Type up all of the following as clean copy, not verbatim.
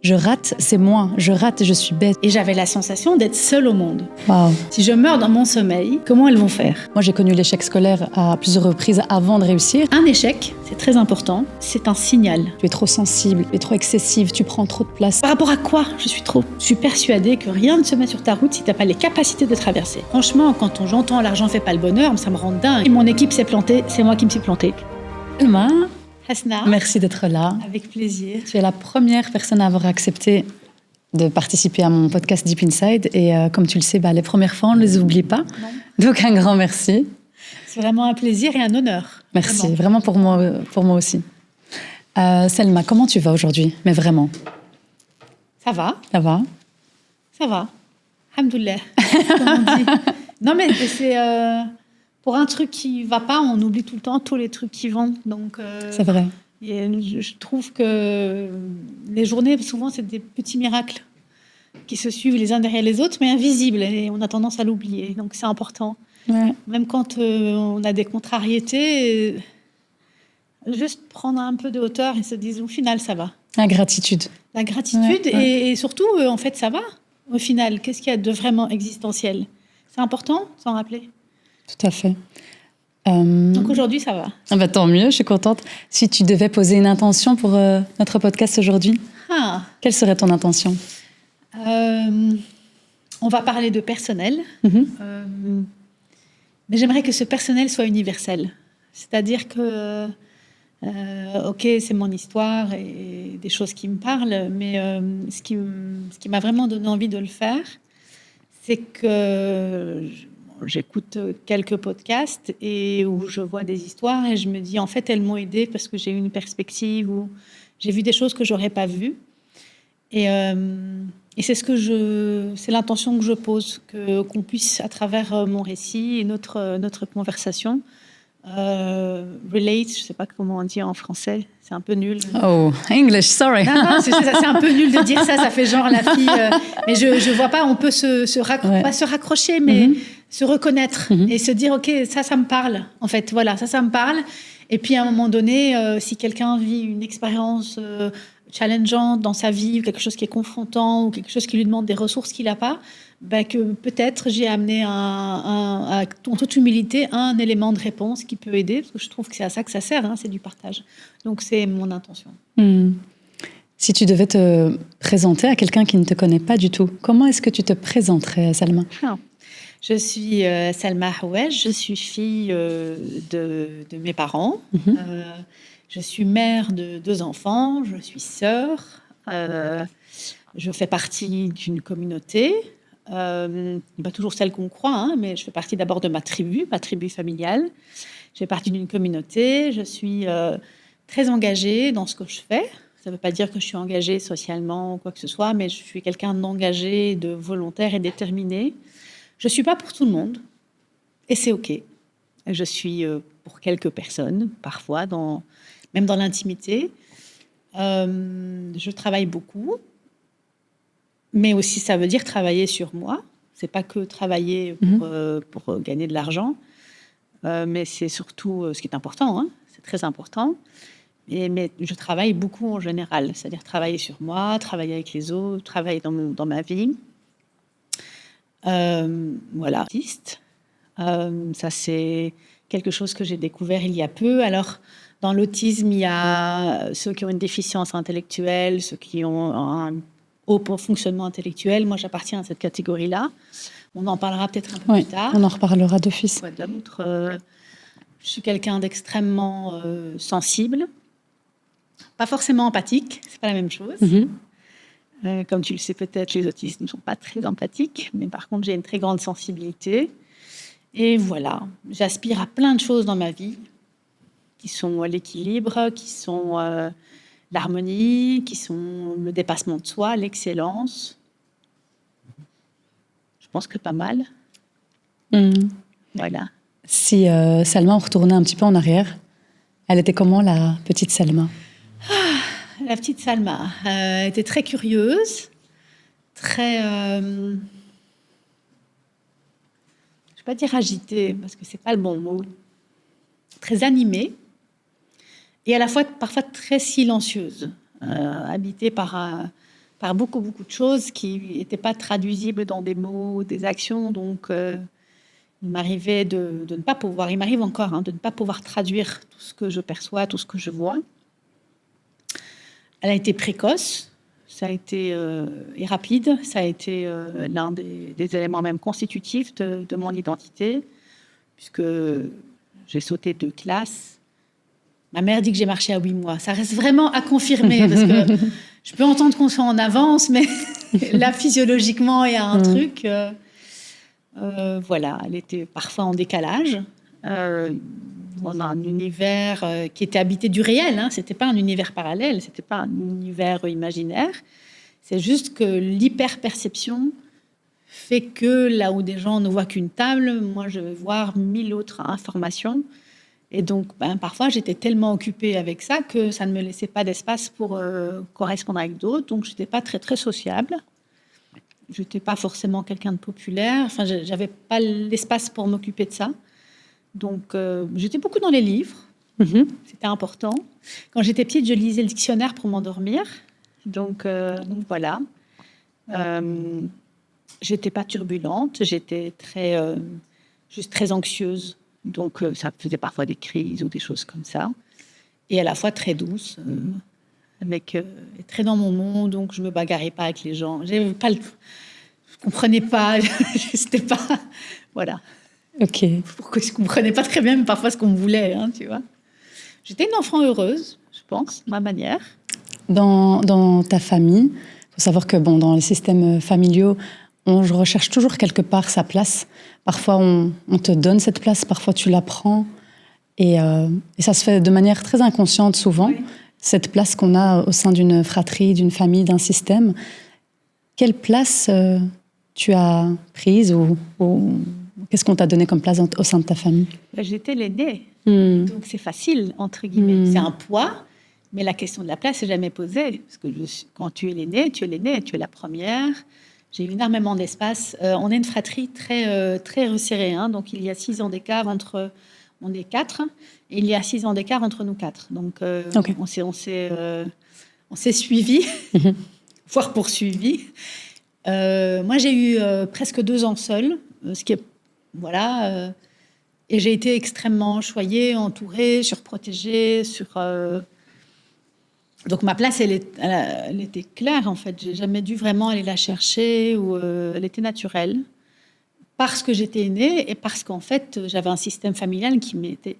Je rate, c'est moi. Je rate, je suis bête. Et j'avais la sensation d'être seule au monde. Waouh. Si je meurs dans mon sommeil, comment elles vont faire ? Moi, j'ai connu l'échec scolaire à plusieurs reprises avant de réussir. Un échec, c'est très important, c'est un signal. Tu es trop sensible, tu es trop excessive, tu prends trop de place. Par rapport à quoi je suis trop ? Je suis persuadée que rien ne se met sur ta route si t'as pas les capacités de traverser. Franchement, quand j'entends l'argent fait pas le bonheur, ça me rend dingue. Et mon équipe s'est plantée, c'est moi qui me suis plantée. Selma, Hasna, merci d'être là. avec plaisir. Tu es la première personne à avoir accepté de participer à mon podcast Deep Inside. Et comme tu le sais, les premières fois, on ne les oublie pas. Non. Donc, un grand merci. C'est vraiment un plaisir et un honneur. Merci, vraiment pour moi aussi. Selma, comment tu vas aujourd'hui ? Mais vraiment. Ça va, Ça va ? ça va. Alhamdoulilah, comme on dit. Non, mais c'est... pour un truc qui va pas, on oublie tout le temps tous les trucs qui vont. Donc, C'est vrai. je trouve que les journées, souvent, c'est des petits miracles qui se suivent les uns derrière les autres, mais invisibles. Et on a tendance à l'oublier. Donc, c'est important. Ouais. Même quand on a des contrariétés, juste prendre un peu de hauteur et se dire, au final, ça va. La gratitude. La gratitude Ouais. et surtout, en fait, ça va. Au final, qu'est-ce qu'il y a de vraiment existentiel ? C'est important, s'en rappeler. Tout à fait. Donc aujourd'hui, ça va. Tant mieux, je suis contente. Si tu devais poser une intention pour notre podcast aujourd'hui, quelle serait ton intention ? On va parler de personnel, mais j'aimerais que ce personnel soit universel. C'est-à-dire que, ok, c'est mon histoire et des choses qui me parlent, mais ce qui m'a vraiment donné envie de le faire, c'est que j'écoute quelques podcasts et où je vois des histoires et je me dis, en fait, elles m'ont aidée parce que j'ai eu une perspective où j'ai vu des choses que j'aurais pas vues. Et c'est l'intention que je pose, qu'on puisse, à travers mon récit et notre conversation, relate, je sais pas comment on dit en français, c'est un peu nul. Oh, English, sorry. Non, c'est un peu nul de dire ça fait genre la fille. Mais je vois pas, on peut pas se raccrocher, mais se reconnaître et se dire, ok, ça me parle. En fait, voilà, ça me parle. Et puis à un moment donné, si quelqu'un vit une expérience challengeante dans sa vie, ou quelque chose qui est confrontant, ou quelque chose qui lui demande des ressources qu'il n'a pas, que peut-être j'ai amené en toute humilité un élément de réponse qui peut aider, parce que je trouve que c'est à ça que ça sert, c'est du partage. Donc c'est mon intention. Si tu devais te présenter à quelqu'un qui ne te connaît pas du tout, comment est-ce que tu te présenterais, Salma ? Je suis Salma Houej, je suis fille de mes parents. Je suis mère de 2 enfants, je suis sœur. Je fais partie d'une communauté, pas toujours celle qu'on croit, mais je fais partie d'abord de ma tribu familiale. Je fais partie d'une communauté, je suis très engagée dans ce que je fais. Ça ne veut pas dire que je suis engagée socialement ou quoi que ce soit, mais je suis quelqu'un d'engagé, de volontaire et déterminé. Je ne suis pas pour tout le monde, et c'est OK. Je suis pour quelques personnes, parfois, même dans l'intimité. Je travaille beaucoup, mais aussi ça veut dire travailler sur moi. Ce n'est pas que travailler pour gagner de l'argent, mais c'est surtout ce qui est important, c'est très important. Mais je travaille beaucoup en général, c'est-à-dire travailler sur moi, travailler avec les autres, travailler dans ma vie. Voilà. Artiste. Ça, c'est quelque chose que j'ai découvert il y a peu. Alors, dans l'autisme, il y a ceux qui ont une déficience intellectuelle, ceux qui ont un haut fonctionnement intellectuel. Moi, j'appartiens à cette catégorie-là. On en parlera peut-être un peu plus tard. On en reparlera d'office. Je suis quelqu'un d'extrêmement sensible. Pas forcément empathique, c'est pas la même chose. Comme tu le sais peut-être, les autistes ne sont pas très empathiques, mais par contre, j'ai une très grande sensibilité. Et voilà, j'aspire à plein de choses dans ma vie, qui sont l'équilibre, qui sont l'harmonie, qui sont le dépassement de soi, l'excellence. Je pense que pas mal. Voilà. Si Salma, on retournait un petit peu en arrière, elle était comment, la petite Salma ? La petite Salma était très curieuse, très... je ne vais pas dire agitée, parce que ce n'est pas le bon mot. Très animée et à la fois parfois très silencieuse, habitée par par beaucoup, beaucoup de choses qui n'étaient pas traduisibles dans des mots, des actions. Donc, il m'arrivait de ne pas pouvoir, il m'arrive encore, de ne pas pouvoir traduire tout ce que je perçois, tout ce que je vois. Elle a été précoce, ça a été et rapide, ça a été l'un des éléments même constitutifs de mon identité, puisque j'ai sauté 2 classes. Ma mère dit que j'ai marché à 8 mois. Ça reste vraiment à confirmer, parce que je peux entendre qu'on soit en avance, mais là, physiologiquement, il y a un truc. Voilà, elle était parfois en décalage. Dans un univers qui était habité du réel. Ce n'était pas un univers parallèle, ce n'était pas un univers imaginaire. C'est juste que l'hyperperception fait que là où des gens ne voient qu'une table, moi, je vais voir 1000 autres informations. Et donc, parfois, j'étais tellement occupée avec ça que ça ne me laissait pas d'espace pour correspondre avec d'autres. Donc, je n'étais pas très, très sociable. Je n'étais pas forcément quelqu'un de populaire. Enfin, je n'avais pas l'espace pour m'occuper de ça. Donc, j'étais beaucoup dans les livres. C'était important. Quand j'étais petite, je lisais le dictionnaire pour m'endormir. Donc voilà. J'étais pas turbulente. J'étais juste très anxieuse. Donc, ça faisait parfois des crises ou des choses comme ça. Et à la fois très douce, très dans mon monde. Donc, je me bagarrais pas avec les gens. Je comprenais pas. C'était pas... Voilà. Ok. Pourquoi je ne comprenais pas très bien, mais parfois ce qu'on me voulait, tu vois. J'étais une enfant heureuse, je pense, de ma manière. Dans ta famille, il faut savoir que dans les systèmes familiaux, on recherche toujours quelque part sa place. Parfois, on te donne cette place, parfois tu la prends. Et ça se fait de manière très inconsciente souvent, oui. Cette place qu'on a au sein d'une fratrie, d'une famille, d'un système. Quelle place tu as prise ou qu'est-ce qu'on t'a donné comme place au sein de ta famille? J'étais l'aînée, donc c'est facile, entre guillemets. C'est un poids, mais la question de la place n'est jamais posée. Parce que quand tu es l'aînée, tu es la première. J'ai eu énormément d'espace. On est une fratrie très, très resserrée. Donc il y a 6 ans d'écart entre... On est 4, et il y a 6 ans d'écart entre nous 4. Donc okay. on s'est suivis, voire poursuivis. Moi, j'ai eu presque 2 ans seule, ce qui est... Voilà, et j'ai été extrêmement choyée, entourée, surprotégée. Donc ma place, elle était claire en fait. J'ai jamais dû vraiment aller la chercher, ou elle était naturelle, parce que j'étais aînée et parce qu'en fait j'avais un système familial qui mettait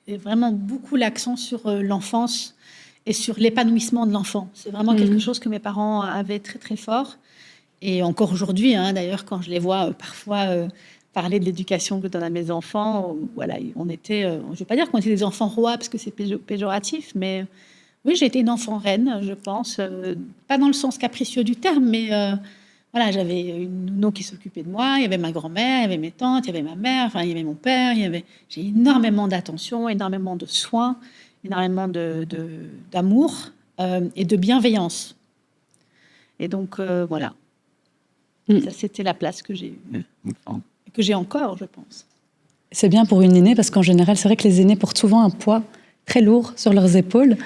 vraiment beaucoup l'accent sur l'enfance et sur l'épanouissement de l'enfant. C'est vraiment quelque chose que mes parents avaient très très fort. Et encore aujourd'hui, d'ailleurs, quand je les vois parfois parler de l'éducation que je donne à mes enfants, voilà, on était, je ne vais pas dire qu'on était des enfants rois parce que c'est péjoratif, mais oui, j'ai été une enfant reine, je pense, pas dans le sens capricieux du terme, mais voilà, j'avais une nounou qui s'occupait de moi, il y avait ma grand-mère, il y avait mes tantes, il y avait ma mère, enfin, il y avait mon père, j'ai énormément d'attention, énormément de soins, énormément d'amour et de bienveillance. Et donc, voilà. Ça, c'était la place que j'ai eue. Que j'ai encore, je pense. C'est bien pour une aînée, parce qu'en général, c'est vrai que les aînés portent souvent un poids très lourd sur leurs épaules.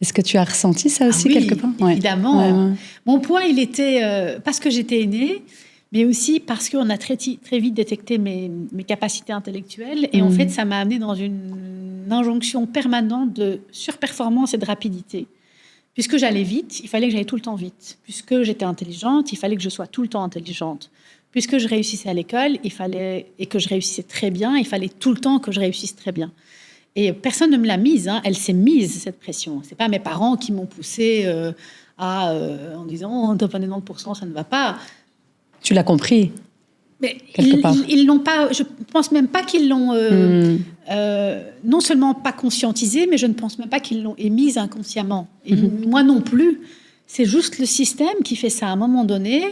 Est-ce que tu as ressenti ça aussi quelque part? Évidemment. Ouais. Mon poids, il était parce que j'étais aînée, mais aussi parce qu'on a très vite détecté mes capacités intellectuelles. Et en fait, ça m'a amenée dans une injonction permanente de surperformance et de rapidité. Puisque j'allais vite, il fallait que j'aille tout le temps vite. Puisque j'étais intelligente, il fallait que je sois tout le temps intelligente. Puisque je réussissais à l'école, et que je réussissais très bien, il fallait tout le temps que je réussisse très bien. Et personne ne me l'a mise, elle s'est mise, cette pression. C'est pas mes parents qui m'ont poussée en disant « t'as pas 90%, ça ne va pas ». Tu l'as compris, mais quelque part. Ils l'ont pas, je pense même pas qu'ils l'ont non seulement pas conscientisé, mais je ne pense même pas qu'ils l'ont émise inconsciemment. Et moi non plus. C'est juste le système qui fait ça. À un moment donné,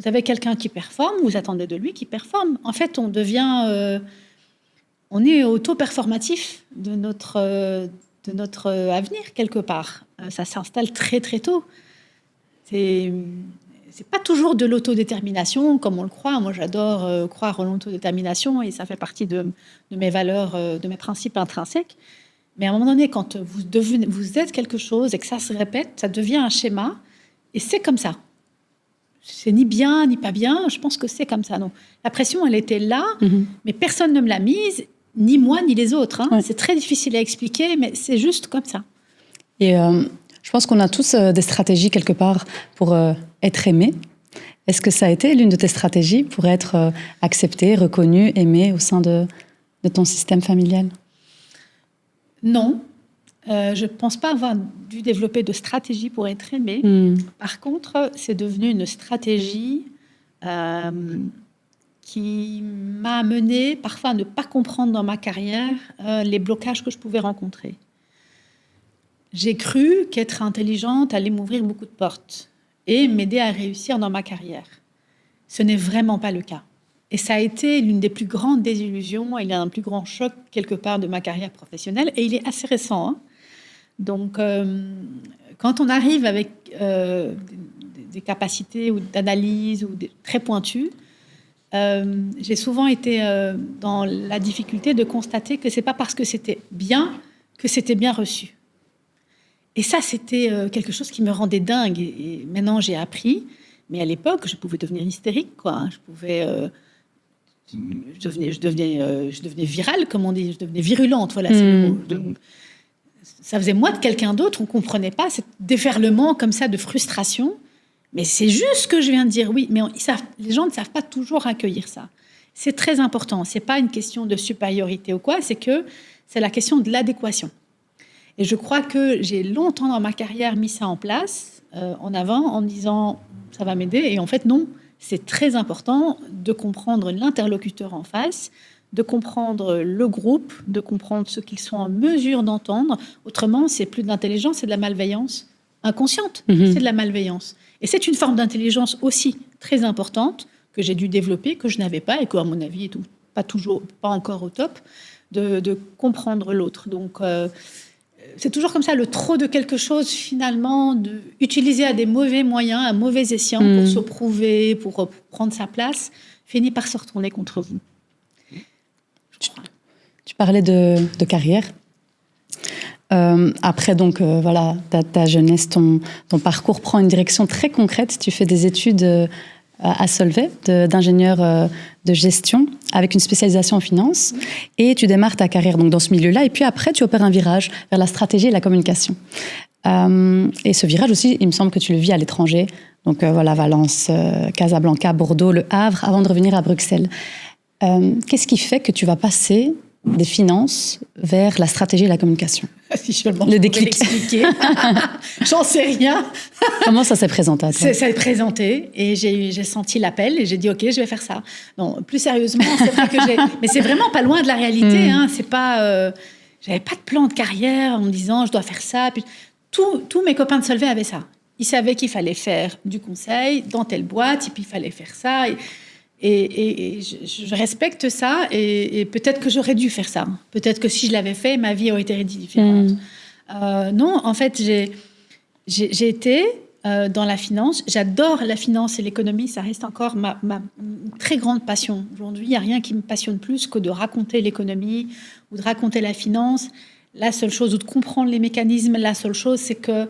vous avez quelqu'un qui performe, vous attendez de lui qu'il performe. En fait, on devient... on est auto-performatif de notre avenir, quelque part. Ça s'installe très, très tôt. C'est pas toujours de l'autodétermination, comme on le croit. Moi, j'adore croire en l'autodétermination, et ça fait partie de mes valeurs, de mes principes intrinsèques. Mais à un moment donné, quand vous êtes quelque chose et que ça se répète, ça devient un schéma. Et c'est comme ça. C'est ni bien, ni pas bien. Je pense que c'est comme ça. Donc, la pression, elle était là, mais personne ne me l'a mise, ni moi, ni les autres. Hein. Ouais. C'est très difficile à expliquer, mais c'est juste comme ça. Et je pense qu'on a tous des stratégies quelque part pour être aimé. Est-ce que ça a été l'une de tes stratégies pour être acceptée, reconnue, aimée au sein de ton système familial? Non. Je ne pense pas avoir dû développer de stratégie pour être aimée. Par contre, c'est devenu une stratégie qui m'a amenée parfois à ne pas comprendre dans ma carrière les blocages que je pouvais rencontrer. J'ai cru qu'être intelligente allait m'ouvrir beaucoup de portes et m'aider à réussir dans ma carrière. Ce n'est vraiment pas le cas. Et ça a été l'une des plus grandes désillusions et l'un plus grand choc quelque part de ma carrière professionnelle. Et il est assez récent. Hein. Donc, quand on arrive avec des capacités ou d'analyse ou très pointues, j'ai souvent été dans la difficulté de constater que c'est pas parce que c'était bien que c'était bien reçu. Et ça, c'était quelque chose qui me rendait dingue. Et maintenant, j'ai appris. Mais à l'époque, je pouvais devenir hystérique, quoi. Je devenais virale, comme on dit. Je devenais virulente, voilà, c'est le mot. Ça faisait moi de quelqu'un d'autre. On ne comprenait pas ce déferlement comme ça de frustration. Mais c'est juste ce que je viens de dire, oui. Mais les gens ne savent pas toujours accueillir ça. C'est très important. Ce n'est pas une question de supériorité ou quoi. C'est la question de l'adéquation. Et je crois que j'ai longtemps dans ma carrière mis ça en place, en avant, en me disant ça va m'aider. Et en fait, non, c'est très important de comprendre l'interlocuteur en face, de comprendre le groupe, de comprendre ce qu'ils sont en mesure d'entendre. Autrement, c'est plus de l'intelligence, c'est de la malveillance inconsciente. C'est de la malveillance. Et c'est une forme d'intelligence aussi très importante que j'ai dû développer, que je n'avais pas et qu'à mon avis, pas encore au top, de comprendre l'autre. Donc, c'est toujours comme ça, le trop de quelque chose, finalement, utilisé à des mauvais moyens, à mauvais escient, pour se prouver, pour prendre sa place, finit par se retourner contre vous. Tu parlais de carrière. Après, donc, voilà, ta jeunesse, ton parcours prend une direction très concrète. Tu fais des études à Solvay, d'ingénieur de gestion, avec une spécialisation en finance. Et tu démarres ta carrière donc, dans ce milieu-là. Et puis après, tu opères un virage vers la stratégie et la communication. Et ce virage aussi, il me semble que tu le vis à l'étranger. Donc voilà, Valence, Casablanca, Bordeaux, Le Havre, avant de revenir à Bruxelles. Qu'est-ce qui fait que tu vas passer des finances vers la stratégie et la communication? Si seulement le déclic. J'en sais rien. Comment ça s'est présenté à toi? Ça s'est présenté et j'ai senti l'appel et j'ai dit ok, je vais faire ça. Non, plus sérieusement, c'est vrai que mais c'est vraiment pas loin de la réalité. Hein. C'est pas, j'avais pas de plan de carrière en me disant je dois faire ça. Puis, tous mes copains de Solvay avaient ça. Ils savaient qu'il fallait faire du conseil dans telle boîte et puis il fallait faire ça. Et je respecte ça et peut-être que j'aurais dû faire ça. Peut-être que si je l'avais fait, ma vie aurait été différente. Non, en fait, j'ai été dans la finance. J'adore la finance et l'économie. Ça reste encore ma très grande passion. Aujourd'hui, il n'y a rien qui me passionne plus que de raconter l'économie ou de raconter la finance. La seule chose, ou de comprendre les mécanismes, la seule chose, c'est que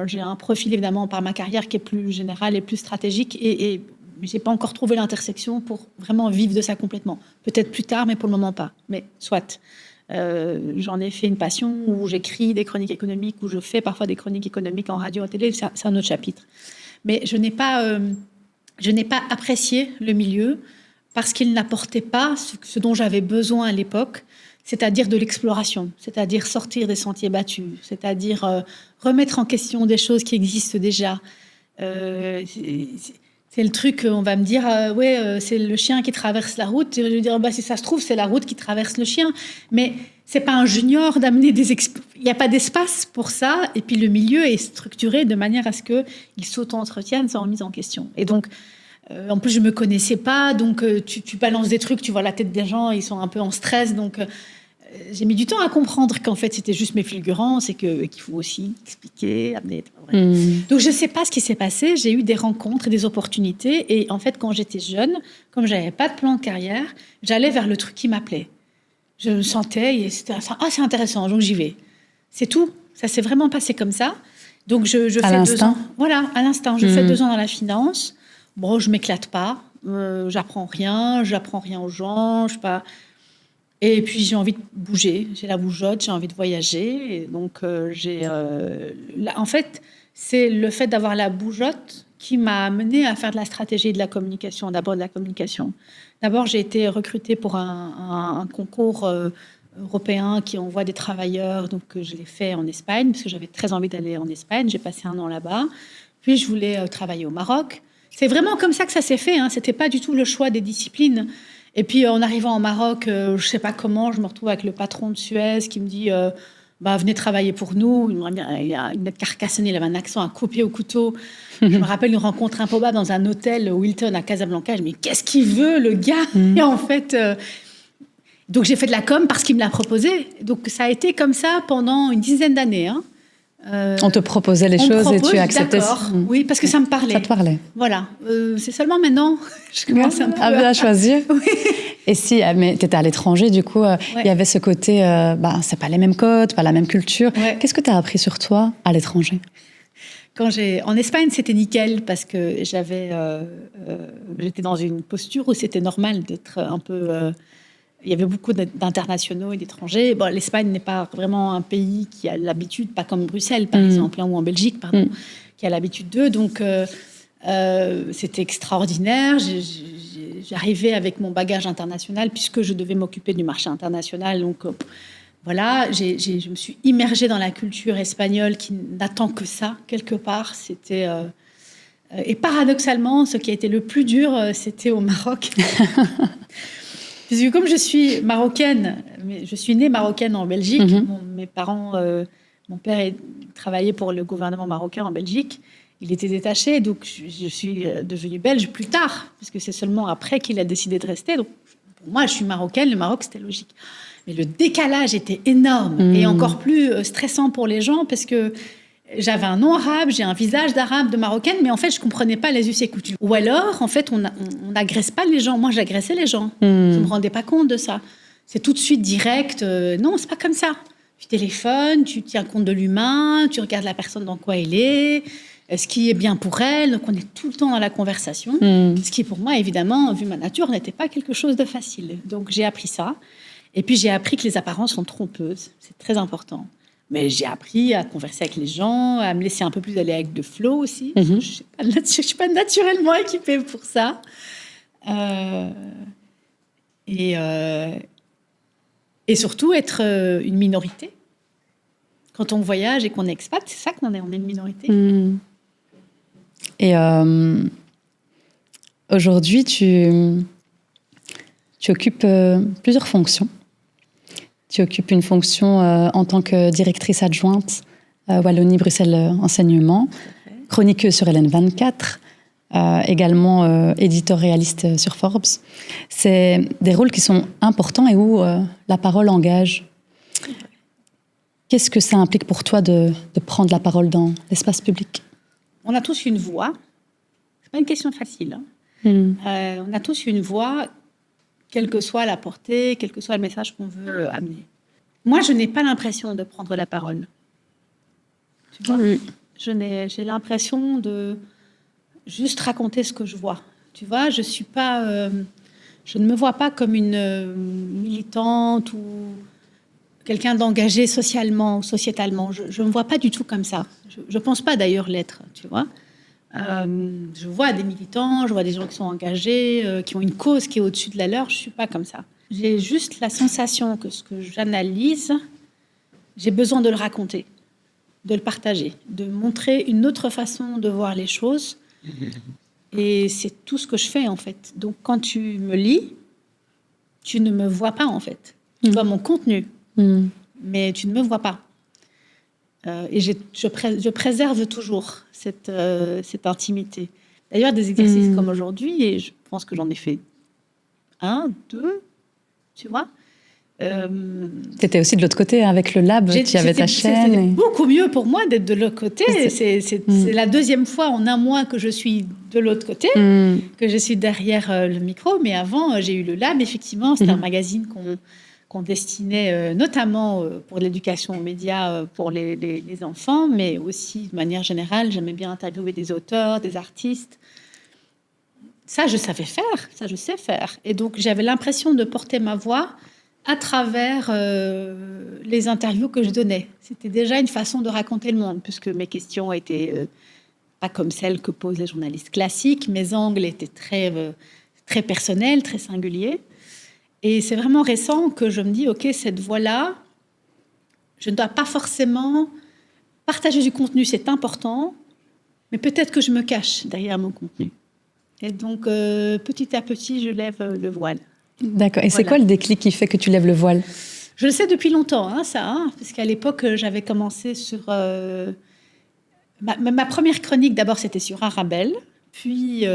j'ai un profil, évidemment, par ma carrière qui est plus général et plus stratégique et je n'ai pas encore trouvé l'intersection pour vraiment vivre de ça complètement. Peut-être plus tard, mais pour le moment pas. Mais soit. J'en ai fait une passion où j'écris des chroniques économiques, où je fais parfois des chroniques économiques en radio, en télé. C'est un autre chapitre. Mais je n'ai pas apprécié le milieu parce qu'il n'apportait pas ce dont j'avais besoin à l'époque, c'est-à-dire de l'exploration, c'est-à-dire sortir des sentiers battus, c'est-à-dire remettre en question des choses qui existent déjà. C'est le truc, on va me dire, c'est le chien qui traverse la route. Je vais dire, si ça se trouve, c'est la route qui traverse le chien. Mais c'est pas un junior d'amener il n'y a pas d'espace pour ça. Et puis le milieu est structuré de manière à ce qu'il s'auto-entretienne sans remise en question. Et donc, en plus, je me connaissais pas. Donc, tu balances des trucs, tu vois la tête des gens, ils sont un peu en stress. Donc, j'ai mis du temps à comprendre qu'en fait, c'était juste mes fulgurances et qu'il faut aussi expliquer, amener. Donc, je ne sais pas ce qui s'est passé. J'ai eu des rencontres et des opportunités. Et en fait, quand j'étais jeune, comme je n'avais pas de plan de carrière, j'allais vers le truc qui m'appelait. Je me sentais, et c'était c'est intéressant, donc j'y vais. C'est tout. Ça s'est vraiment passé comme ça. Donc, je fais 2 ans. Voilà, à l'instinct. Je fais 2 ans dans la finance. Bon, je m'éclate pas. J'apprends rien aux gens. Je sais pas. Et puis, j'ai envie de bouger. J'ai la bougeotte, j'ai envie de voyager. Et donc, en fait, c'est le fait d'avoir la bougeotte qui m'a amenée à faire de la stratégie et de la communication. D'abord, de la communication. D'abord, j'ai été recrutée pour un concours européen qui envoie des travailleurs. Donc, je l'ai fait en Espagne parce que j'avais très envie d'aller en Espagne. J'ai passé 1 an là-bas. Puis, je voulais travailler au Maroc. C'est vraiment comme ça que ça s'est fait. C'était pas du tout le choix des disciplines. Et puis, en arrivant au Maroc, je sais pas comment, je me retrouve avec le patron de Suez qui me dit venez travailler pour nous. Il a une tête carcassonnée, il avait un accent à couper au couteau. Je me rappelle une rencontre improbable dans un hôtel Wilton à Casablanca. Je me dis, qu'est-ce qu'il veut, le gars Et en fait, donc j'ai fait de la com parce qu'il me l'a proposé. Donc ça a été comme ça pendant une dizaine d'années. On te proposait les choses et tu acceptais. Oui, parce que ça me parlait. Ça te parlait. Voilà. C'est seulement maintenant je commence un peu à choisir. Oui. Et si, mais tu étais à l'étranger, du coup, il y avait ce côté, c'est pas les mêmes codes, pas la même culture. Ouais. Qu'est-ce que tu as appris sur toi à l'étranger ? En Espagne, c'était nickel parce que j'étais dans une posture où c'était normal d'être un peu. Il y avait beaucoup d'internationaux et d'étrangers. Bon, l'Espagne n'est pas vraiment un pays qui a l'habitude, pas comme Bruxelles par exemple, ou en Belgique, pardon, qui a l'habitude d'eux. Donc, c'était extraordinaire. J'arrivais avec mon bagage international puisque je devais m'occuper du marché international. Donc, voilà, je me suis immergée dans la culture espagnole qui n'attend que ça, quelque part. C'était... et paradoxalement, ce qui a été le plus dur, c'était au Maroc. Parce que comme je suis marocaine, je suis née marocaine en Belgique. Mes parents, mon père travaillait pour le gouvernement marocain en Belgique. Il était détaché, donc je suis devenue belge plus tard, puisque c'est seulement après qu'il a décidé de rester. Donc pour moi, je suis marocaine, le Maroc, c'était logique. Mais le décalage était énorme et encore plus stressant pour les gens parce que j'avais un nom arabe, j'ai un visage d'arabe, de marocaine, mais en fait, je ne comprenais pas les us et coutumes. Ou alors, en fait, on n'agresse pas les gens. Moi, j'agressais les gens. Je ne me rendais pas compte de ça. C'est tout de suite direct. Non, ce n'est pas comme ça. Tu téléphones, tu tiens compte de l'humain, tu regardes la personne dans quoi elle est, ce qui est bien pour elle. Donc, on est tout le temps dans la conversation. Ce qui, pour moi, évidemment, vu ma nature, n'était pas quelque chose de facile. Donc, j'ai appris ça. Et puis, j'ai appris que les apparences sont trompeuses. C'est très important. Mais j'ai appris à converser avec les gens, à me laisser un peu plus aller avec le flow aussi. Je ne suis pas naturellement équipée pour ça. Et surtout, être une minorité. Quand on voyage et qu'on est expat, c'est ça qu'on est, on est une minorité. Et aujourd'hui, tu occupes plusieurs fonctions. Tu occupes une fonction en tant que directrice adjointe Wallonie-Bruxelles Enseignement, chroniqueuse sur LN24, également éditorialiste sur Forbes. C'est des rôles qui sont importants et où la parole engage. Qu'est-ce que ça implique pour toi de prendre la parole dans l'espace public ? On a tous une voix. C'est pas une question facile. On a tous une voix, quelle que soit la portée, quel que soit le message qu'on veut amener. Moi, je n'ai pas l'impression de prendre la parole. Tu vois ? J'ai l'impression de juste raconter ce que je vois. Tu vois, je ne me vois pas comme une militante ou quelqu'un d'engagé socialement ou sociétalement. Je ne me vois pas du tout comme ça. Je ne pense pas d'ailleurs l'être, tu vois. Je vois des militants, je vois des gens qui sont engagés, qui ont une cause qui est au-dessus de la leur. Je ne suis pas comme ça. J'ai juste la sensation que ce que j'analyse, j'ai besoin de le raconter, de le partager, de montrer une autre façon de voir les choses. Et c'est tout ce que je fais, en fait. Donc, quand tu me lis, tu ne me vois pas, en fait. Tu vois mon contenu, mais tu ne me vois pas. Et je préserve toujours cette intimité. D'ailleurs, des exercices comme aujourd'hui, et je pense que j'en ai fait 1, 2, tu vois. Tu étais aussi de l'autre côté, avec le lab, tu avais ta chaîne. C'était beaucoup mieux pour moi d'être de l'autre côté. C'est la deuxième fois en un mois que je suis de l'autre côté, que je suis derrière le micro. Mais avant, j'ai eu le lab, effectivement. C'était un magazine qu'on destinait notamment pour l'éducation aux médias pour les enfants, mais aussi de manière générale, j'aimais bien interviewer des auteurs, des artistes. Ça, je savais faire, ça, je sais faire. Et donc, j'avais l'impression de porter ma voix à travers les interviews que je donnais. C'était déjà une façon de raconter le monde, puisque mes questions étaient pas comme celles que posent les journalistes classiques. Mes angles étaient très personnels, très singuliers. Et c'est vraiment récent que je me dis, OK, cette voix-là, je ne dois pas forcément partager du contenu, c'est important, mais peut-être que je me cache derrière mon contenu. Et donc, petit à petit, je lève le voile. D'accord. Et c'est quoi le déclic qui fait que tu lèves le voile? Je le sais depuis longtemps, parce qu'à l'époque, j'avais commencé sur... Ma première chronique, d'abord, c'était sur Arabelle. Puis,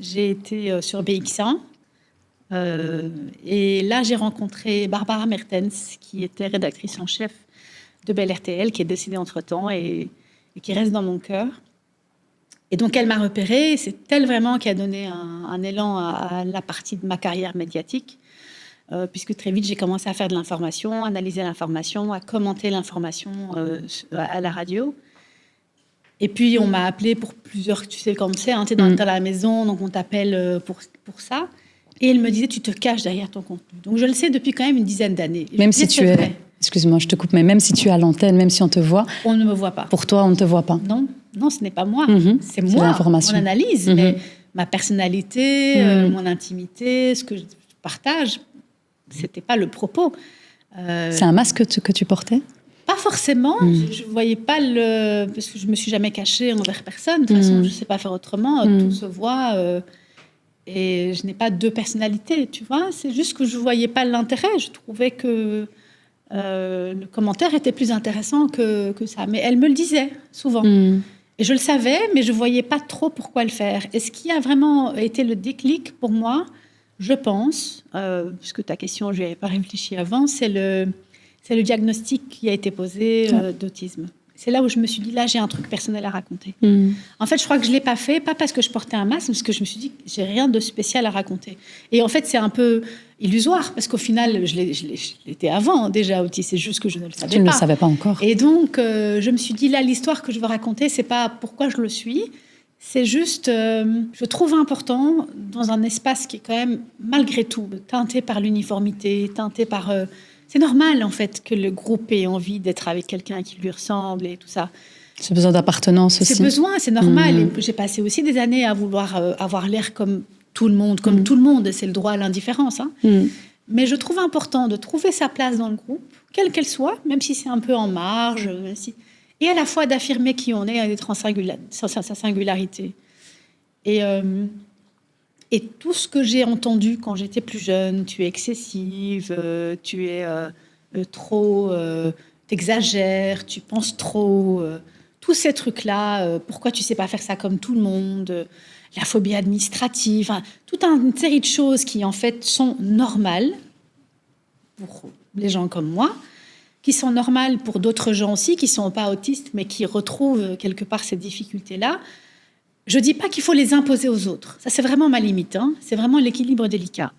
j'ai été sur BX1. Et là, j'ai rencontré Barbara Mertens, qui était rédactrice en chef de Belle RTL, qui est décédée entre-temps et qui reste dans mon cœur. Et donc, elle m'a repérée. C'est elle vraiment qui a donné un élan à la partie de ma carrière médiatique, puisque très vite, j'ai commencé à faire de l'information, analyser l'information, à commenter l'information à la radio. Et puis, on m'a appelée pour plusieurs... Tu sais comme c'est, tu es dans la maison, donc on t'appelle pour ça. Et elle me disait, tu te caches derrière ton contenu. Donc, je le sais depuis quand même une dizaine d'années. Même si tu es... Excuse-moi, je te coupe, mais même si tu es à l'antenne, même si on te voit... On ne me voit pas. Pour toi, on ne te voit pas. Non, ce n'est pas moi. C'est moi, l'information. Mon analyse. Mais ma personnalité, mon intimité, ce que je partage, ce n'était pas le propos. C'est un masque que tu portais ? Pas forcément. Je ne voyais pas le... Parce que je ne me suis jamais cachée envers personne. De toute façon, je ne sais pas faire autrement. Tout se voit... Et je n'ai pas deux personnalités, tu vois. C'est juste que je ne voyais pas l'intérêt. Je trouvais que le commentaire était plus intéressant que ça. Mais elle me le disait souvent. Et je le savais, mais je ne voyais pas trop pourquoi le faire. Et ce qui a vraiment été le déclic pour moi, je pense, puisque ta question, je n'y avais pas réfléchi avant, c'est le diagnostic qui a été posé d'autisme. C'est là où je me suis dit, là, j'ai un truc personnel à raconter. En fait, je crois que je ne l'ai pas fait, pas parce que je portais un masque, mais parce que je me suis dit, j'ai rien de spécial à raconter. Et en fait, c'est un peu illusoire, parce qu'au final, je l'étais avant déjà autiste, c'est juste que je ne le savais pas. Tu ne le savais pas encore. Et donc, je me suis dit, là, l'histoire que je veux raconter, ce n'est pas pourquoi je le suis, c'est juste, je trouve important, dans un espace qui est quand même, malgré tout, teinté par l'uniformité, teinté par... C'est normal, en fait, que le groupe ait envie d'être avec quelqu'un qui lui ressemble et tout ça. Ce besoin d'appartenance aussi. C'est normal. Et j'ai passé aussi des années à vouloir avoir l'air comme tout le monde. Comme tout le monde, c'est le droit à l'indifférence. Mais je trouve important de trouver sa place dans le groupe, quelle qu'elle soit, même si c'est un peu en marge, et à la fois d'affirmer qui on est et d'être sa singularité. Et tout ce que j'ai entendu quand j'étais plus jeune, tu es excessive, tu es trop, t'exagères, tu penses trop, tous ces trucs-là, pourquoi tu ne sais pas faire ça comme tout le monde, la phobie administrative, toute une série de choses qui en fait sont normales pour les gens comme moi, qui sont normales pour d'autres gens aussi, qui ne sont pas autistes, mais qui retrouvent quelque part ces difficultés-là. Je ne dis pas qu'il faut les imposer aux autres. Ça, c'est vraiment ma limite. C'est vraiment l'équilibre délicat.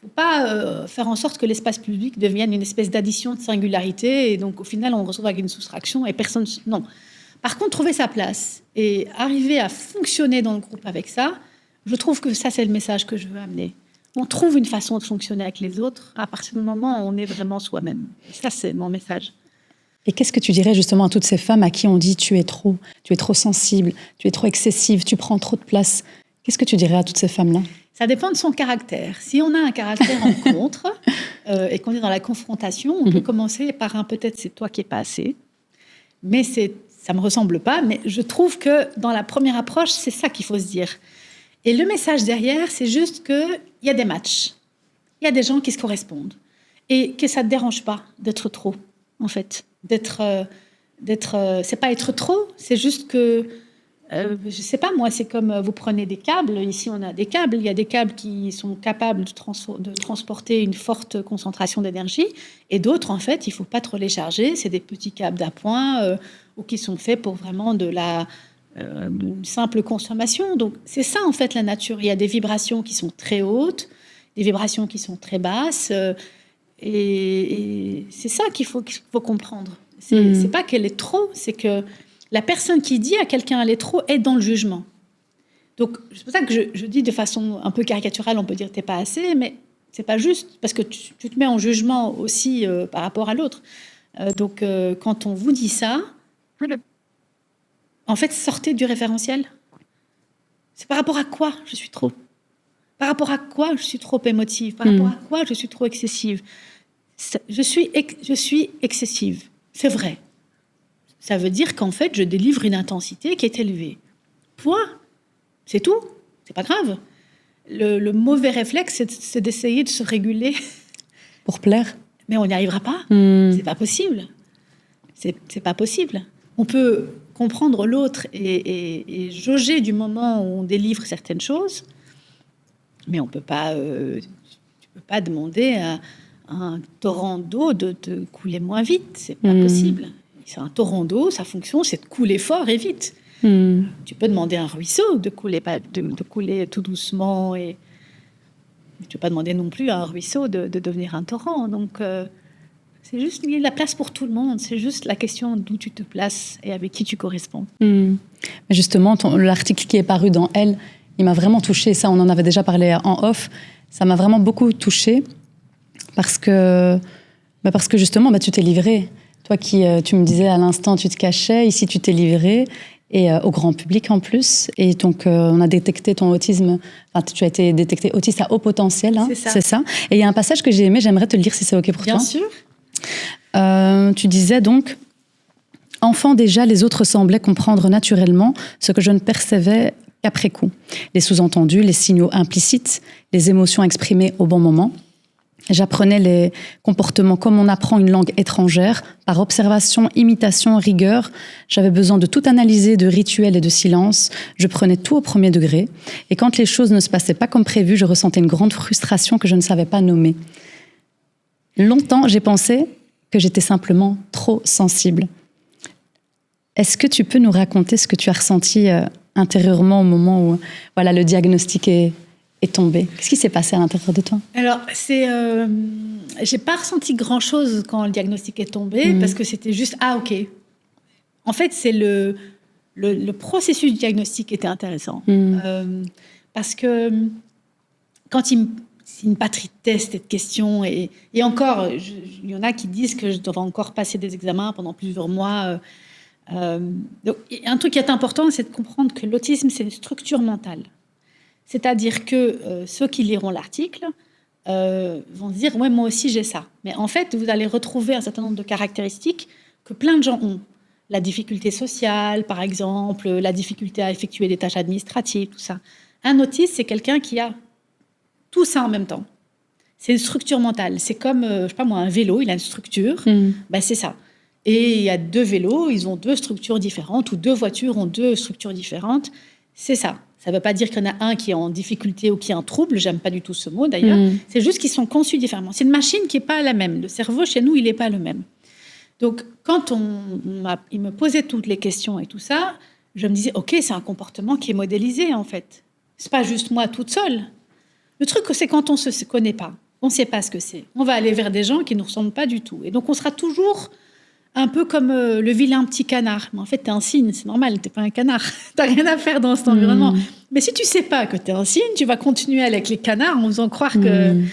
Il ne faut pas faire en sorte que l'espace public devienne une espèce d'addition de singularité et donc, au final, on se retrouve avec une soustraction et personne... Non. Par contre, trouver sa place et arriver à fonctionner dans le groupe avec ça, je trouve que ça, c'est le message que je veux amener. On trouve une façon de fonctionner avec les autres à partir du moment où on est vraiment soi-même. Ça, c'est mon message. Et qu'est-ce que tu dirais justement à toutes ces femmes à qui on dit tu es trop sensible, tu es trop excessive, tu prends trop de place? Qu'est-ce que tu dirais à toutes ces femmes-là? Ça dépend de son caractère. Si on a un caractère en contre et qu'on est dans la confrontation, on peut commencer par peut-être c'est toi qui n'es pas assez. Mais ça ne me ressemble pas. Mais je trouve que dans la première approche, c'est ça qu'il faut se dire. Et le message derrière, c'est juste qu'il y a des matchs. Il y a des gens qui se correspondent. Et que ça ne te dérange pas d'être trop, en fait. C'est pas être trop, c'est juste que, je sais pas moi, c'est comme vous prenez des câbles, ici on a des câbles, il y a des câbles qui sont capables de transporter une forte concentration d'énergie, et d'autres en fait, il faut pas trop les charger, c'est des petits câbles d'appoint ou qui sont faits pour vraiment une simple consommation. Donc c'est ça en fait la nature, il y a des vibrations qui sont très hautes, des vibrations qui sont très basses, Et c'est ça qu'il faut comprendre. C'est pas qu'elle est trop, c'est que la personne qui dit à quelqu'un elle est trop est dans le jugement. Donc, c'est pour ça que je dis de façon un peu caricaturale, on peut dire t'es pas assez, mais c'est pas juste, parce que tu te mets en jugement aussi par rapport à l'autre. Donc, quand on vous dit ça, en fait, sortez du référentiel. C'est par rapport à quoi je suis trop? Par rapport à quoi je suis trop émotive? Par rapport à quoi je suis trop excessive? Je suis excessive, c'est vrai. Ça veut dire qu'en fait, je délivre une intensité qui est élevée. Point. C'est tout. C'est pas grave. Le mauvais réflexe, c'est d'essayer de se réguler. Pour plaire. Mais on n'y arrivera pas. C'est pas possible. C'est pas possible. On peut comprendre l'autre et jauger du moment où on délivre certaines choses, mais on peut pas. Tu peux pas demander à un torrent d'eau de couler moins vite. C'est pas possible. C'est un torrent d'eau, sa fonction, c'est de couler fort et vite. Tu peux demander à un ruisseau de couler tout doucement, et tu ne peux pas demander non plus à un ruisseau de devenir un torrent. Donc, c'est juste il y a de la place pour tout le monde. C'est juste la question d'où tu te places et avec qui tu corresponds. Mais justement, l'article qui est paru dans Elle, il m'a vraiment touchée. Ça, on en avait déjà parlé en off. Ça m'a vraiment beaucoup touchée parce que justement, tu t'es livrée. Toi qui, tu me disais à l'instant, tu te cachais. Ici, tu t'es livrée. Et au grand public en plus. Et donc, on a détecté ton autisme. Enfin, tu as été détecté autiste à haut potentiel. Hein, c'est ça. Et il y a un passage que j'ai aimé, j'aimerais te le lire si c'est OK pour toi. Bien sûr. Tu disais donc, enfant déjà, les autres semblaient comprendre naturellement ce que je ne percevais qu'après coup. Les sous-entendus, les signaux implicites, les émotions exprimées au bon moment. J'apprenais les comportements comme on apprend une langue étrangère, par observation, imitation, rigueur. J'avais besoin de tout analyser, de rituels et de silence. Je prenais tout au premier degré. Et quand les choses ne se passaient pas comme prévu, je ressentais une grande frustration que je ne savais pas nommer. Longtemps, j'ai pensé que j'étais simplement trop sensible. Est-ce que tu peux nous raconter ce que tu as ressenti intérieurement au moment où le diagnostic est tombé? Qu'est-ce qui s'est passé à l'intérieur de toi? Alors, j'ai pas ressenti grand-chose quand le diagnostic est tombé, parce que c'était juste OK. En fait, c'est le processus du diagnostic qui était intéressant. Parce que quand c'est une batterie de tests et de questions, et encore, il y en a qui disent que je dois encore passer des examens pendant plusieurs mois. Donc, un truc qui est important, c'est de comprendre que l'autisme, c'est une structure mentale. C'est-à-dire que ceux qui liront l'article vont se dire « Ouais, moi aussi, j'ai ça ». Mais en fait, vous allez retrouver un certain nombre de caractéristiques que plein de gens ont. La difficulté sociale, par exemple, la difficulté à effectuer des tâches administratives, tout ça. Un autiste, c'est quelqu'un qui a tout ça en même temps. C'est une structure mentale. C'est comme, je sais pas moi, un vélo, il a une structure. C'est ça. Et il y a 2 vélos, ils ont 2 structures différentes, ou 2 voitures ont 2 structures différentes. C'est ça. Ça ne veut pas dire qu'il y en a un qui est en difficulté ou qui a un trouble. J'aime pas du tout ce mot, d'ailleurs. C'est juste qu'ils sont conçus différemment. C'est une machine qui n'est pas la même. Le cerveau, chez nous, il n'est pas le même. Donc, quand il me posait toutes les questions et tout ça, je me disais, OK, c'est un comportement qui est modélisé, en fait. C'est pas juste moi toute seule. Le truc, c'est quand on ne se connaît pas, on ne sait pas ce que c'est. On va aller vers des gens qui ne nous ressemblent pas du tout. Et donc, on sera toujours un peu comme le vilain petit canard. Mais en fait, tu es un cygne, c'est normal, tu n'es pas un canard. Tu n'as rien à faire dans cet environnement. Mais si tu ne sais pas que tu es un cygne, tu vas continuer avec les canards en faisant croire que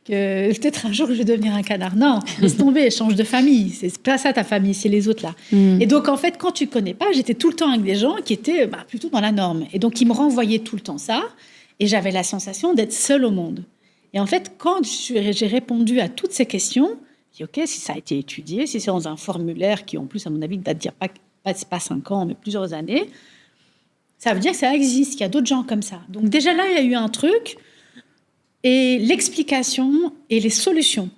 peut-être un jour, je vais devenir un canard. Non, laisse tomber, change de famille. C'est pas ça ta famille, c'est les autres là. Et donc, en fait, quand tu ne connais pas, j'étais tout le temps avec des gens qui étaient plutôt dans la norme. Et donc, ils me renvoyaient tout le temps ça. Et j'avais la sensation d'être seule au monde. Et en fait, quand j'ai répondu à toutes ces questions, je dis, OK, si ça a été étudié, si c'est dans un formulaire qui, en plus, à mon avis, date d'il n'y a pas 5 ans, mais plusieurs années, ça veut dire que ça existe, qu'il y a d'autres gens comme ça. Donc déjà là, il y a eu un truc, et l'explication et les solutions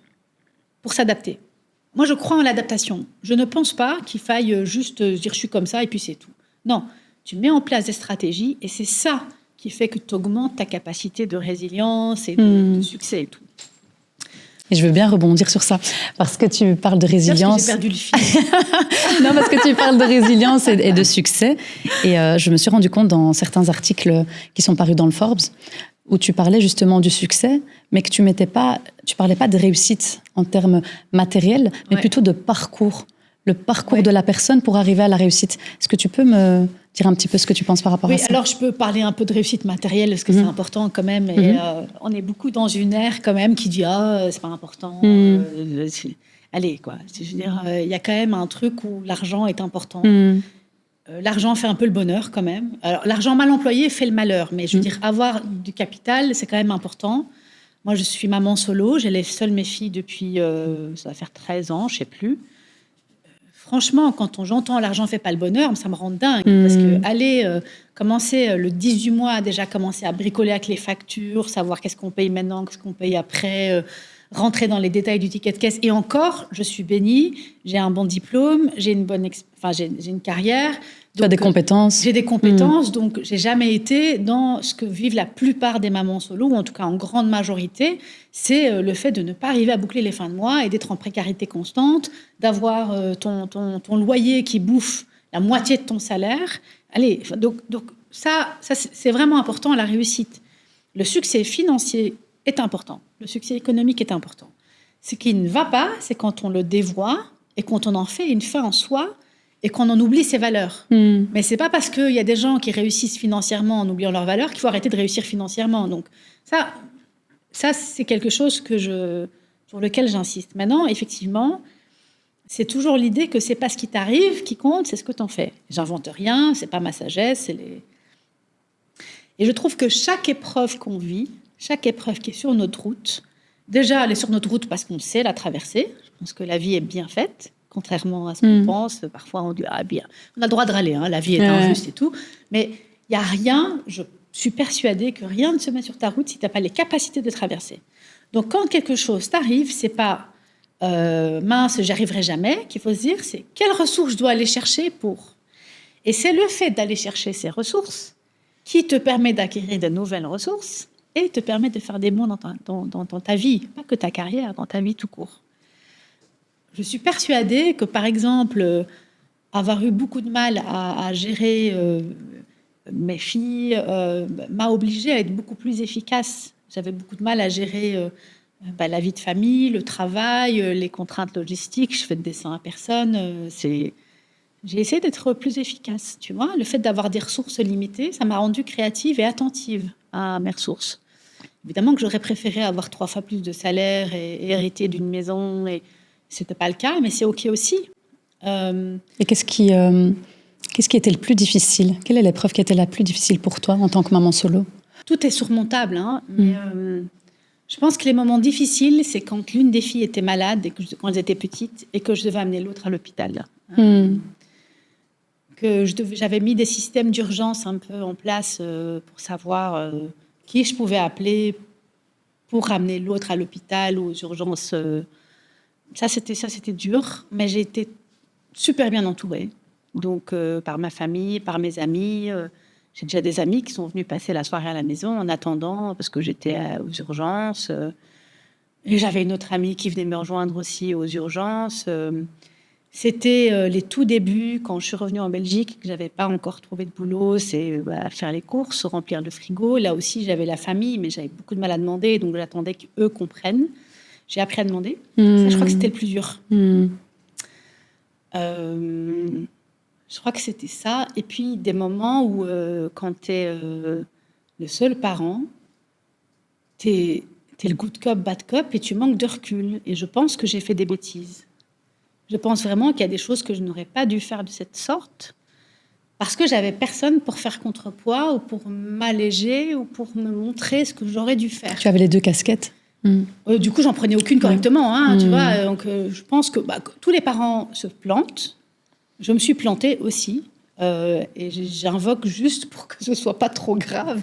pour s'adapter. Moi, je crois en l'adaptation. Je ne pense pas qu'il faille juste dire je suis comme ça et puis c'est tout. Non, tu mets en place des stratégies et c'est ça qui fait que tu augmentes ta capacité de résilience et de succès et tout. Et je veux bien rebondir sur ça, parce que tu parles de résilience. J'ai perdu le fil. Non, parce que tu parles de résilience et de succès. Et je me suis rendu compte dans certains articles qui sont parus dans le Forbes où tu parlais justement du succès, mais que tu parlais pas de réussite en termes matériels, mais plutôt de parcours. Le parcours de la personne pour arriver à la réussite. Est-ce que tu peux me dire un petit peu ce que tu penses par rapport à ça? Oui, alors je peux parler un peu de réussite matérielle, parce que c'est important quand même. Et, on est beaucoup dans une ère quand même qui dit « Ah, c'est pas important. Allez, quoi. » Je veux dire, il y a quand même un truc où l'argent est important. L'argent fait un peu le bonheur quand même. Alors, l'argent mal employé fait le malheur, mais je veux dire, avoir du capital, c'est quand même important. Moi, je suis maman solo, j'élève seule mes filles depuis, ça va faire 13 ans, je sais plus. Franchement, quand j'entends l'argent fait pas le bonheur, ça me rend dingue. Parce que aller commencer le 10 du mois, déjà commencer à bricoler avec les factures, savoir qu'est-ce qu'on paye maintenant, qu'est-ce qu'on paye après, rentrer dans les détails du ticket de caisse. Et encore, je suis bénie, j'ai un bon diplôme, j'ai une une carrière. Tu as des compétences. J'ai des compétences, donc j'ai jamais été dans ce que vivent la plupart des mamans solo, ou en tout cas en grande majorité, c'est le fait de ne pas arriver à boucler les fins de mois et d'être en précarité constante, d'avoir ton loyer qui bouffe la moitié de ton salaire. Allez, donc ça c'est vraiment important à la réussite. Le succès financier est important, le succès économique est important. Ce qui ne va pas, c'est quand on le dévoie et quand on en fait une fin en soi, et qu'on en oublie ses valeurs. Mais c'est pas parce qu'il y a des gens qui réussissent financièrement en oubliant leurs valeurs qu'il faut arrêter de réussir financièrement. Donc ça c'est quelque chose sur lequel j'insiste. Maintenant, effectivement, c'est toujours l'idée que c'est pas ce qui t'arrive qui compte, c'est ce que t'en fais. J'invente rien, c'est pas ma sagesse. Et je trouve que chaque épreuve qu'on vit, chaque épreuve qui est sur notre route, déjà elle est sur notre route parce qu'on sait la traverser. Je pense que la vie est bien faite. Contrairement à ce qu'on pense, parfois on dit « Ah bien, on a le droit de râler, la vie est injuste et tout ». Mais il n'y a rien, je suis persuadée que rien ne se met sur ta route si tu n'as pas les capacités de traverser. Donc quand quelque chose t'arrive, c'est pas « mince, j'y arriverai jamais » qu'il faut se dire, c'est « quelles ressources je dois aller chercher pour ?» Et c'est le fait d'aller chercher ces ressources qui te permet d'acquérir de nouvelles ressources et te permet de faire des bons dans ta vie, pas que ta carrière, dans ta vie tout court. Je suis persuadée que, par exemple, avoir eu beaucoup de mal à gérer mes filles m'a obligée à être beaucoup plus efficace. J'avais beaucoup de mal à gérer la vie de famille, le travail, les contraintes logistiques. Je fais de dessin à personne. J'ai essayé d'être plus efficace, tu vois. Le fait d'avoir des ressources limitées, ça m'a rendue créative et attentive à mes ressources. Évidemment que j'aurais préféré avoir 3 fois plus de salaire et hériter d'une maison et c'était pas le cas, mais c'est OK aussi. Et qu'est-ce qui était le plus difficile? Quelle est l'épreuve qui était la plus difficile pour toi en tant que maman solo? Tout est surmontable, mais je pense que les moments difficiles, c'est quand l'une des filles était malade, quand elles étaient petites, et que je devais amener l'autre à l'hôpital. Que j'avais mis des systèmes d'urgence un peu en place pour savoir qui je pouvais appeler pour ramener l'autre à l'hôpital ou aux urgences. Ça, c'était dur, mais j'ai été super bien entourée. Donc, par ma famille, par mes amis. J'ai déjà des amis qui sont venus passer la soirée à la maison en attendant, parce que j'étais aux urgences. Et j'avais une autre amie qui venait me rejoindre aussi aux urgences. C'était les tout débuts, quand je suis revenue en Belgique, que je n'avais pas encore trouvé de boulot. C'est faire les courses, remplir le frigo. Là aussi, j'avais la famille, mais j'avais beaucoup de mal à demander, donc j'attendais qu'eux comprennent. J'ai appris à demander. Ça, je crois que c'était le plus dur. Je crois que c'était ça. Et puis, des moments où, quand tu es le seul parent, tu es le good cop, bad cop, et tu manques de recul. Et je pense que j'ai fait des bêtises. Je pense vraiment qu'il y a des choses que je n'aurais pas dû faire de cette sorte, parce que j'avais personne pour faire contrepoids, ou pour m'alléger, ou pour me montrer ce que j'aurais dû faire. Tu avais les 2 casquettes. Du coup, j'en prenais aucune correctement, tu vois. Donc, je pense que tous les parents se plantent. Je me suis plantée aussi. Et j'invoque juste pour que ce soit pas trop grave.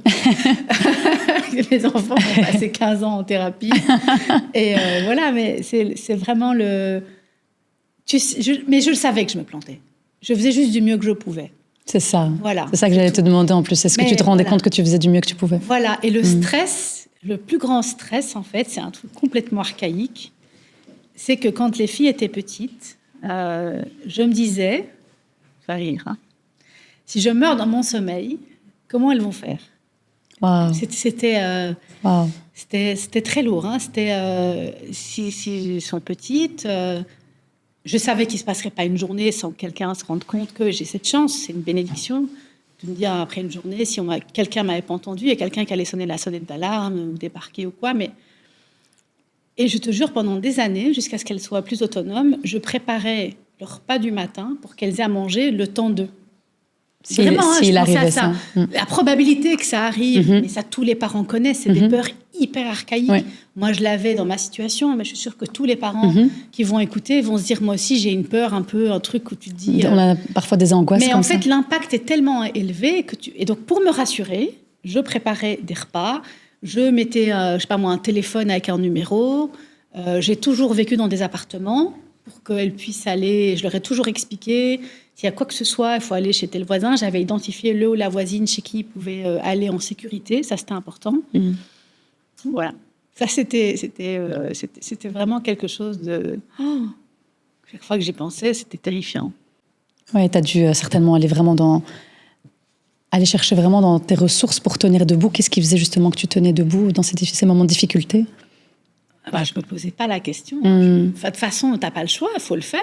Les enfants ont passé 15 ans en thérapie. Et voilà, mais c'est vraiment le... mais je le savais que je me plantais. Je faisais juste du mieux que je pouvais. C'est ça. Voilà. C'est ça que j'allais te demander en plus. Est-ce que tu te rendais compte que tu faisais du mieux que tu pouvais? Voilà. Et le stress, le plus grand stress, en fait, c'est un truc complètement archaïque. C'est que quand les filles étaient petites, je me disais, ça va rire, si je meurs dans mon sommeil, comment elles vont faire? Waouh. Waouh. C'était très lourd. Hein. Si elles sont petites, je savais qu'il ne se passerait pas une journée sans que quelqu'un se rende compte que j'ai cette chance. C'est une bénédiction de me dire après une journée, si quelqu'un ne m'avait pas entendu, il y a quelqu'un qui allait sonner la sonnette d'alarme ou débarquer ou quoi. Et je te jure, pendant des années, jusqu'à ce qu'elles soient plus autonomes, je préparais le repas du matin pour qu'elles aient à manger le temps d'eux. Vraiment, s'il arrivait ça. La probabilité que ça arrive, mais ça tous les parents connaissent, c'est des peurs hyper archaïques. Ouais. Moi, je l'avais dans ma situation, mais je suis sûre que tous les parents qui vont écouter vont se dire, moi aussi, j'ai une peur, un truc où tu te dis... On a parfois des angoisses mais comme en ça. fait, l'impact est tellement élevé que Et donc, pour me rassurer, je préparais des repas, je mettais, je sais pas moi, un téléphone avec un numéro. J'ai toujours vécu dans des appartements pour qu'elles puissent aller... Je leur ai toujours expliqué... S'il y a quoi que ce soit, il faut aller chez tel voisin. J'avais identifié le ou la voisine chez qui ils pouvaient aller en sécurité. Ça, c'était important. Voilà. Ça, c'était vraiment quelque chose de... chaque fois que j'y pensais, c'était terrifiant. Oui, tu as dû certainement aller chercher vraiment dans tes ressources pour tenir debout. Qu'est-ce qui faisait justement que tu tenais debout dans ces moments de difficulté? Je ne me posais pas la question. De toute façon, tu n'as pas le choix, il faut le faire.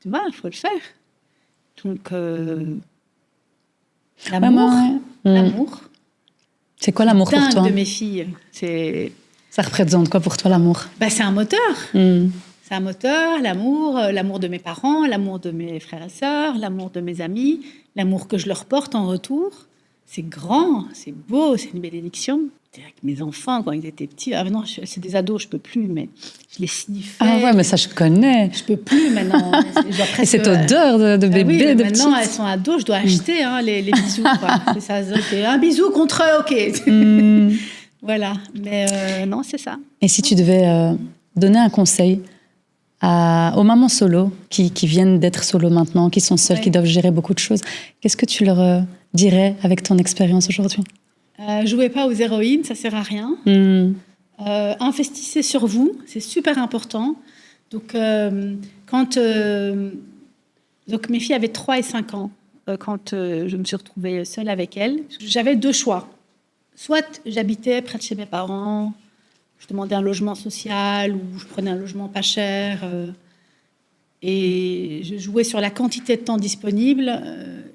Tu vois, il faut le faire. Donc, l'amour. C'est quoi l'amour pour toi? De mes filles. Ça représente quoi pour toi, l'amour? C'est un moteur. C'est un moteur, l'amour de mes parents, l'amour de mes frères et sœurs, l'amour de mes amis, l'amour que je leur porte en retour. C'est grand, c'est beau, c'est une bénédiction. Avec mes enfants, quand ils étaient petits, maintenant, c'est des ados, je ne peux plus, mais je les sniffais. Ah ouais, mais ça, je connais. Je ne peux plus maintenant. Et cette odeur de bébé, de maintenant, petite. elles sont ados, je dois acheter les bisous. Quoi. C'est ça, un bisou contre eux, ok. Voilà, mais non, c'est ça. Et si tu devais donner un conseil aux mamans solo qui viennent d'être solo maintenant, qui sont seules, qui doivent gérer beaucoup de choses, qu'est-ce que tu leur dirais avec ton expérience aujourd'hui? Jouez pas aux héroïnes, ça sert à rien. Investissez sur vous, c'est super important. Donc, donc mes filles avaient 3 et 5 ans quand je me suis retrouvée seule avec elles. J'avais 2 choix. Soit j'habitais près de chez mes parents, je demandais un logement social ou je prenais un logement pas cher et je jouais sur la quantité de temps disponible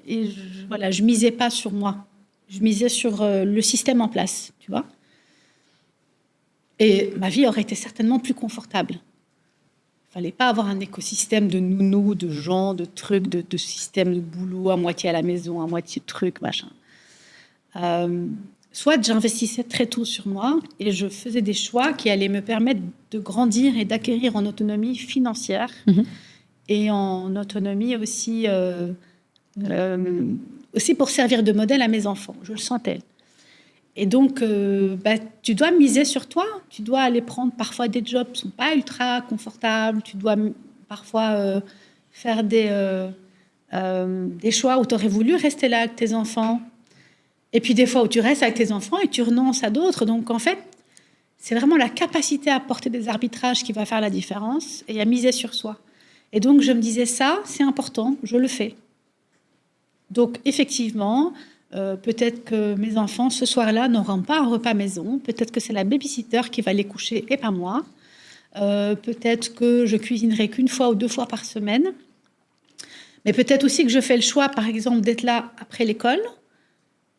et je misais pas sur moi. Je misais sur le système en place, tu vois. Et ma vie aurait été certainement plus confortable. Il ne fallait pas avoir un écosystème de nounous, de gens, de trucs, de systèmes de boulot, à moitié à la maison, à moitié de trucs, machin. Soit j'investissais très tôt sur moi et je faisais des choix qui allaient me permettre de grandir et d'acquérir en autonomie financière et en autonomie aussi... aussi pour servir de modèle à mes enfants, je le sentais. Et donc, tu dois miser sur toi, tu dois aller prendre parfois des jobs qui ne sont pas ultra confortables, tu dois parfois faire des choix où tu aurais voulu rester là avec tes enfants, et puis des fois où tu restes avec tes enfants et tu renonces à d'autres. Donc en fait, c'est vraiment la capacité à porter des arbitrages qui va faire la différence et à miser sur soi. Et donc je me disais, ça, c'est important, je le fais. Donc, effectivement, peut-être que mes enfants, ce soir-là, n'auront pas un repas maison. Peut-être que c'est la babysitter qui va les coucher et pas moi. Peut-être que je cuisinerai qu'1 fois ou 2 fois par semaine. Mais peut-être aussi que je fais le choix, par exemple, d'être là après l'école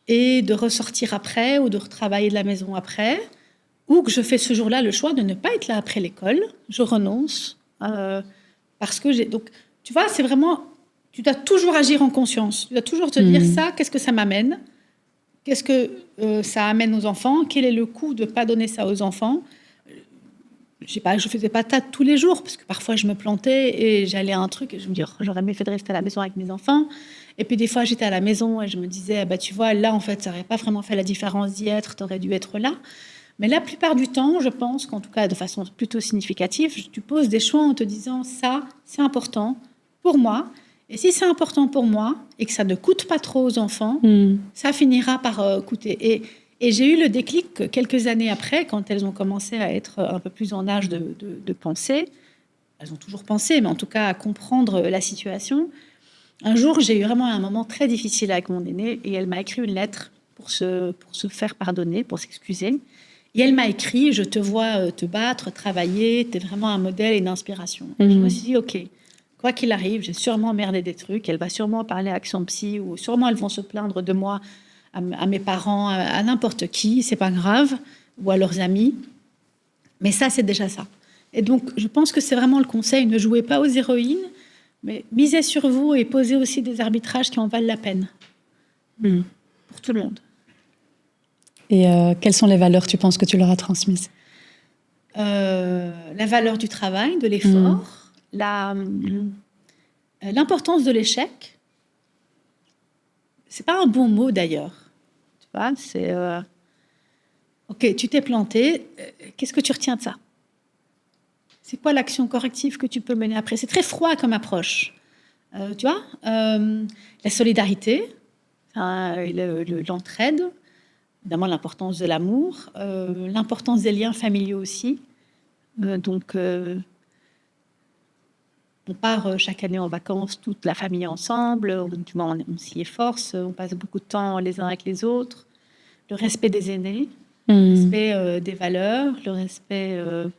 et de ressortir après ou de retravailler de la maison après. Ou que je fais ce jour-là le choix de ne pas être là après l'école. Je renonce parce que j'ai... Donc, tu vois, c'est vraiment... Tu dois toujours agir en conscience. Tu dois toujours te dire ça, qu'est-ce que ça m'amène? Qu'est-ce que ça amène aux enfants? Quel est le coût de ne pas donner ça aux enfants? Je ne faisais pas ça tous les jours, parce que parfois je me plantais et j'allais à un truc et je me disais, j'aurais mieux fait de rester à la maison avec mes enfants. Et puis des fois, j'étais à la maison et je me disais, tu vois, là, en fait, ça n'aurait pas vraiment fait la différence d'y être, tu aurais dû être là. Mais la plupart du temps, je pense qu'en tout cas, de façon plutôt significative, tu poses des choix en te disant, ça, c'est important pour moi. Et si c'est important pour moi et que ça ne coûte pas trop aux enfants, ça finira par coûter. Et j'ai eu le déclic quelques années après, quand elles ont commencé à être un peu plus en âge de penser. Elles ont toujours pensé, mais en tout cas à comprendre la situation. Un jour, j'ai eu vraiment un moment très difficile avec mon aînée et elle m'a écrit une lettre pour se faire pardonner, pour s'excuser. Et elle m'a écrit, je te vois te battre, travailler, tu es vraiment un modèle et une inspiration. Et je me suis dit, OK, quoi qu'il arrive, j'ai sûrement merdé des trucs, elle va sûrement parler à Action Psy, ou sûrement elles vont se plaindre de moi à mes parents, à n'importe qui, c'est pas grave, ou à leurs amis. Mais ça, c'est déjà ça. Et donc, je pense que c'est vraiment le conseil, ne jouez pas aux héroïnes, mais misez sur vous et posez aussi des arbitrages qui en valent la peine. Pour tout le monde. Et quelles sont les valeurs, tu penses, que tu leur as transmises? La valeur du travail, de l'effort, l'importance de l'échec. C'est pas un bon mot d'ailleurs. Tu vois, c'est OK, tu t'es planté, qu'est-ce que tu retiens de ça? C'est quoi l'action corrective que tu peux mener après? C'est très froid comme approche. Tu vois, la solidarité, l'entraide, évidemment l'importance de l'amour, l'importance des liens familiaux aussi. Donc, on part chaque année en vacances, toute la famille ensemble, on s'y efforce, on passe beaucoup de temps les uns avec les autres. Le respect des aînés, le respect des valeurs, le respect de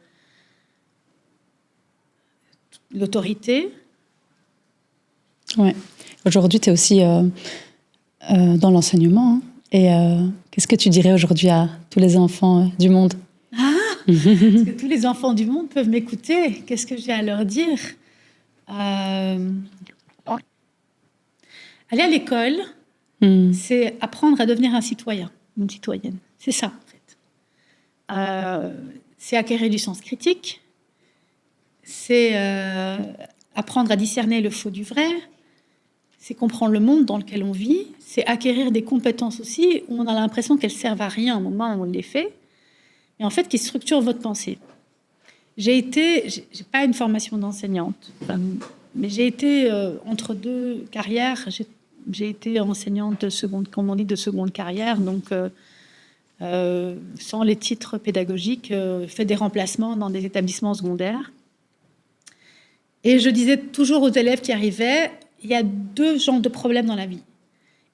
l'autorité. Ouais. Aujourd'hui, tu es aussi dans l'enseignement. Hein. Et qu'est-ce que tu dirais aujourd'hui à tous les enfants du monde? Parce que tous les enfants du monde peuvent m'écouter. Qu'est-ce que j'ai à leur dire? Aller à l'école, c'est apprendre à devenir un citoyen, une citoyenne. C'est ça, en fait. C'est acquérir du sens critique. C'est apprendre à discerner le faux du vrai. C'est comprendre le monde dans lequel on vit. C'est acquérir des compétences aussi où on a l'impression qu'elles servent à rien au moment où on les fait. Et en fait, qui structurent votre pensée. J'ai pas une formation d'enseignante, mais j'ai été entre deux carrières. J'ai été enseignante de seconde, comme on dit, de seconde carrière, donc sans les titres pédagogiques, fait des remplacements dans des établissements secondaires. Et je disais toujours aux élèves qui arrivaient, il y a deux genres de problèmes dans la vie.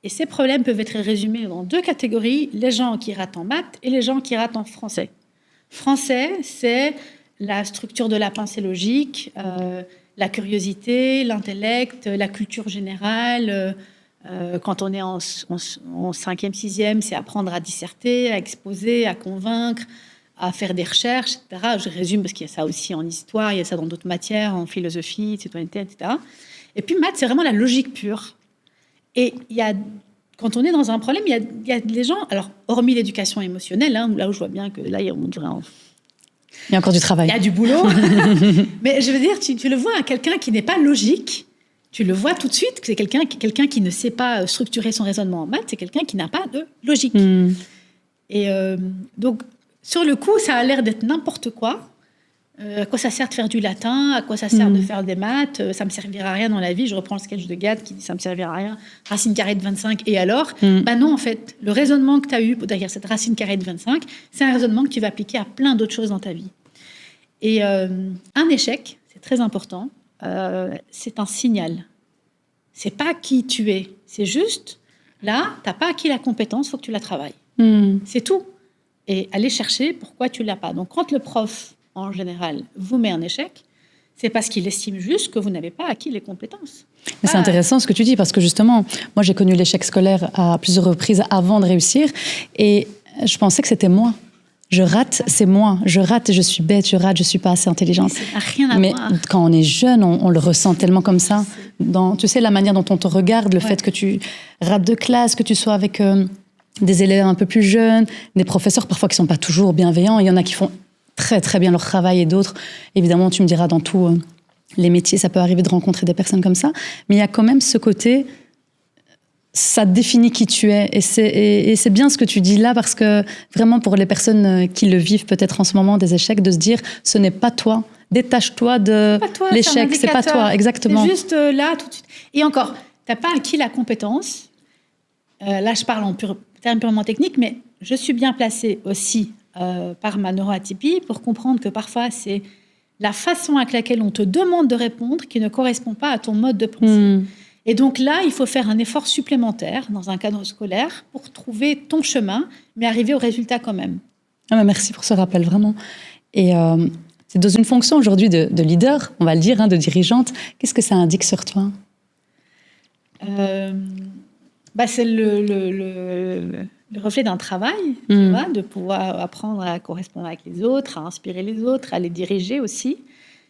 Et ces problèmes peuvent être résumés dans deux catégories, les gens qui ratent en maths et les gens qui ratent en français. Français, c'est la structure de la pensée logique, la curiosité, l'intellect, la culture générale. Quand on est en 5e, 6e, c'est apprendre à disserter, à exposer, à convaincre, à faire des recherches, etc. Je résume parce qu'il y a ça aussi en histoire, il y a ça dans d'autres matières, en philosophie, citoyenneté, etc. Et puis maths, c'est vraiment la logique pure. Et quand on est dans un problème, il y a des gens, alors hormis l'éducation émotionnelle, hein, là où je vois bien que là, on dirait... Il y a encore du travail. Il y a du boulot. Mais je veux dire, tu le vois, quelqu'un qui n'est pas logique, tu le vois tout de suite que c'est quelqu'un qui ne sait pas structurer son raisonnement en maths, c'est quelqu'un qui n'a pas de logique. Et donc, sur le coup, ça a l'air d'être n'importe quoi. À quoi ça sert de faire du latin? À quoi ça sert de faire des maths? Ça me servira à rien dans la vie. Je reprends le sketch de Gad qui dit ça me servira à rien. Racine carrée de 25, et alors? Ben non, en fait, le raisonnement que tu as eu derrière cette racine carrée de 25, c'est un raisonnement que tu vas appliquer à plein d'autres choses dans ta vie. Et un échec, c'est très important, c'est un signal. C'est pas qui tu es. C'est juste, là, tu n'as pas acquis la compétence, il faut que tu la travailles. C'est tout. Et aller chercher pourquoi tu ne l'as pas. Donc, quand le prof, en général, vous met un échec, c'est parce qu'il estime juste que vous n'avez pas acquis les compétences. Mais c'est intéressant ce que tu dis, parce que justement, moi j'ai connu l'échec scolaire à plusieurs reprises avant de réussir, et je pensais que c'était moi. Je rate, c'est moi. Je rate, je suis bête, je rate, je suis pas assez intelligente. Ça n'a rien à voir. Mais quand on est jeune, on le ressent tellement comme ça. Tu sais, la manière dont on te regarde, le fait que tu rates de classe, que tu sois avec des élèves un peu plus jeunes, des professeurs parfois qui sont pas toujours bienveillants. Il y en a qui font très très bien leur travail et d'autres, évidemment, tu me diras, dans tous les métiers, ça peut arriver de rencontrer des personnes comme ça, mais il y a quand même ce côté, ça définit qui tu es, et c'est bien ce que tu dis là, parce que vraiment pour les personnes qui le vivent peut-être en ce moment, des échecs, de se dire, ce n'est pas toi, détache-toi de l'échec, c'est pas toi, exactement. C'est juste là, tout de suite. Et encore, t'as pas acquis la compétence, là je parle en termes purement techniques, mais je suis bien placée aussi par ma neuroatypie pour comprendre que parfois c'est la façon avec laquelle on te demande de répondre qui ne correspond pas à ton mode de pensée. Et donc là, il faut faire un effort supplémentaire dans un cadre scolaire pour trouver ton chemin, mais arriver au résultat quand même. Ah, mais merci pour ce rappel, vraiment. Et c'est dans une fonction aujourd'hui de leader, on va le dire, hein, de dirigeante. Qu'est-ce que ça indique sur toi? C'est le reflet d'un travail, tu vois, de pouvoir apprendre à correspondre avec les autres, à inspirer les autres, à les diriger aussi.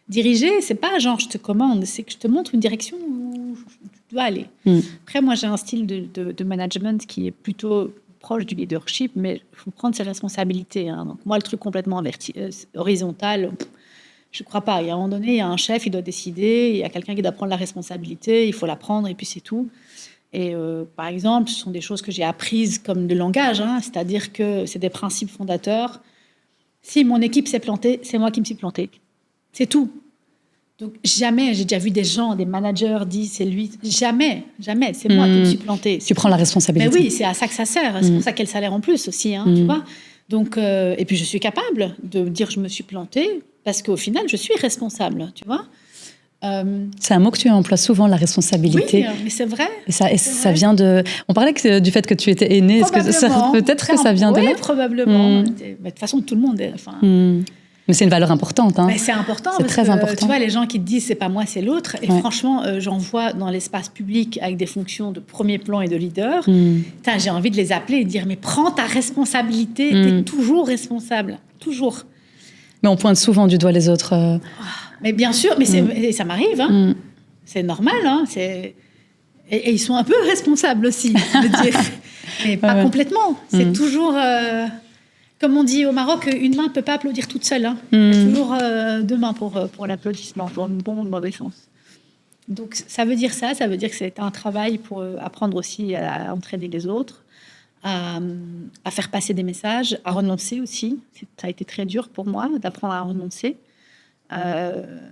Diriger, c'est pas genre je te commande, c'est que je te montre une direction où tu dois aller. Après, moi, j'ai un style de management qui est plutôt proche du leadership, mais il faut prendre ses responsabilités. Hein. Donc, moi, le truc complètement horizontal, je ne crois pas. Il y a un moment donné, il y a un chef, il doit décider, il y a quelqu'un qui doit prendre la responsabilité, il faut la prendre et puis c'est tout. Et par exemple, ce sont des choses que j'ai apprises comme le langage, hein, c'est-à-dire que c'est des principes fondateurs. Si mon équipe s'est plantée, c'est moi qui me suis plantée. C'est tout. Donc jamais, j'ai déjà vu des gens, des managers dire c'est lui. Jamais, c'est moi qui me suis plantée. Tu prends la responsabilité. Mais oui, c'est à ça que ça sert. C'est pour ça qu'il y a le salaire en plus aussi, hein, tu vois. Donc, et puis je suis capable de dire je me suis plantée parce qu'au final, je suis responsable, tu vois. C'est un mot que tu emploies souvent, la responsabilité. Oui, mais c'est vrai. Et ça vient de... On parlait du fait que tu étais aînée. Peut-être que ça vient de là. Oui, probablement. Mais de toute façon, tout le monde est... Mais c'est une valeur importante. Hein. Mais c'est important. C'est très important. Tu vois, les gens qui te disent c'est pas moi, c'est l'autre. Et franchement, j'en vois dans l'espace public avec des fonctions de premier plan et de leader. J'ai envie de les appeler et de dire mais prends ta responsabilité. T'es toujours responsable. Toujours. Mais on pointe souvent du doigt les autres. Mais bien sûr, mais ça m'arrive. Hein. C'est normal. Hein. Et ils sont un peu responsables aussi, je veux dire. Mais pas complètement. C'est toujours... Comme on dit au Maroc, une main ne peut pas applaudir toute seule. Hein. Il y a toujours deux mains pour l'applaudissement, dans le bon ou le mauvais sens. Donc ça veut dire que c'est un travail pour apprendre aussi à entraîner les autres, à faire passer des messages, à renoncer aussi. Ça a été très dur pour moi d'apprendre à renoncer,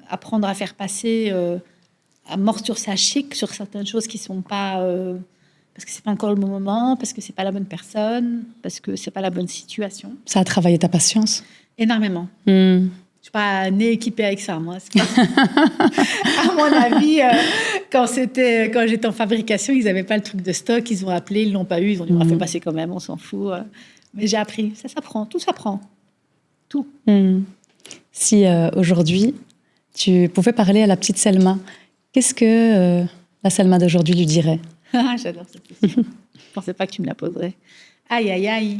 apprendre à faire passer, à mordre sur sa chic sur certaines choses qui ne sont pas... parce que c'est pas encore le bon moment, parce que c'est pas la bonne personne, parce que c'est pas la bonne situation. Ça a travaillé ta patience? Énormément. Je suis pas née équipée avec ça, moi. C'est pas... à mon avis, quand j'étais en fabrication, ils n'avaient pas le truc de stock, ils ont appelé, ils l'ont pas eu, ils ont dit on va faire passer quand même, on s'en fout. Mais j'ai appris, ça s'apprend, tout s'apprend, tout. Si aujourd'hui tu pouvais parler à la petite Selma, qu'est-ce que la Selma d'aujourd'hui lui dirait? J'adore cette question. Je ne pensais pas que tu me la poserais. Aïe, aïe, aïe.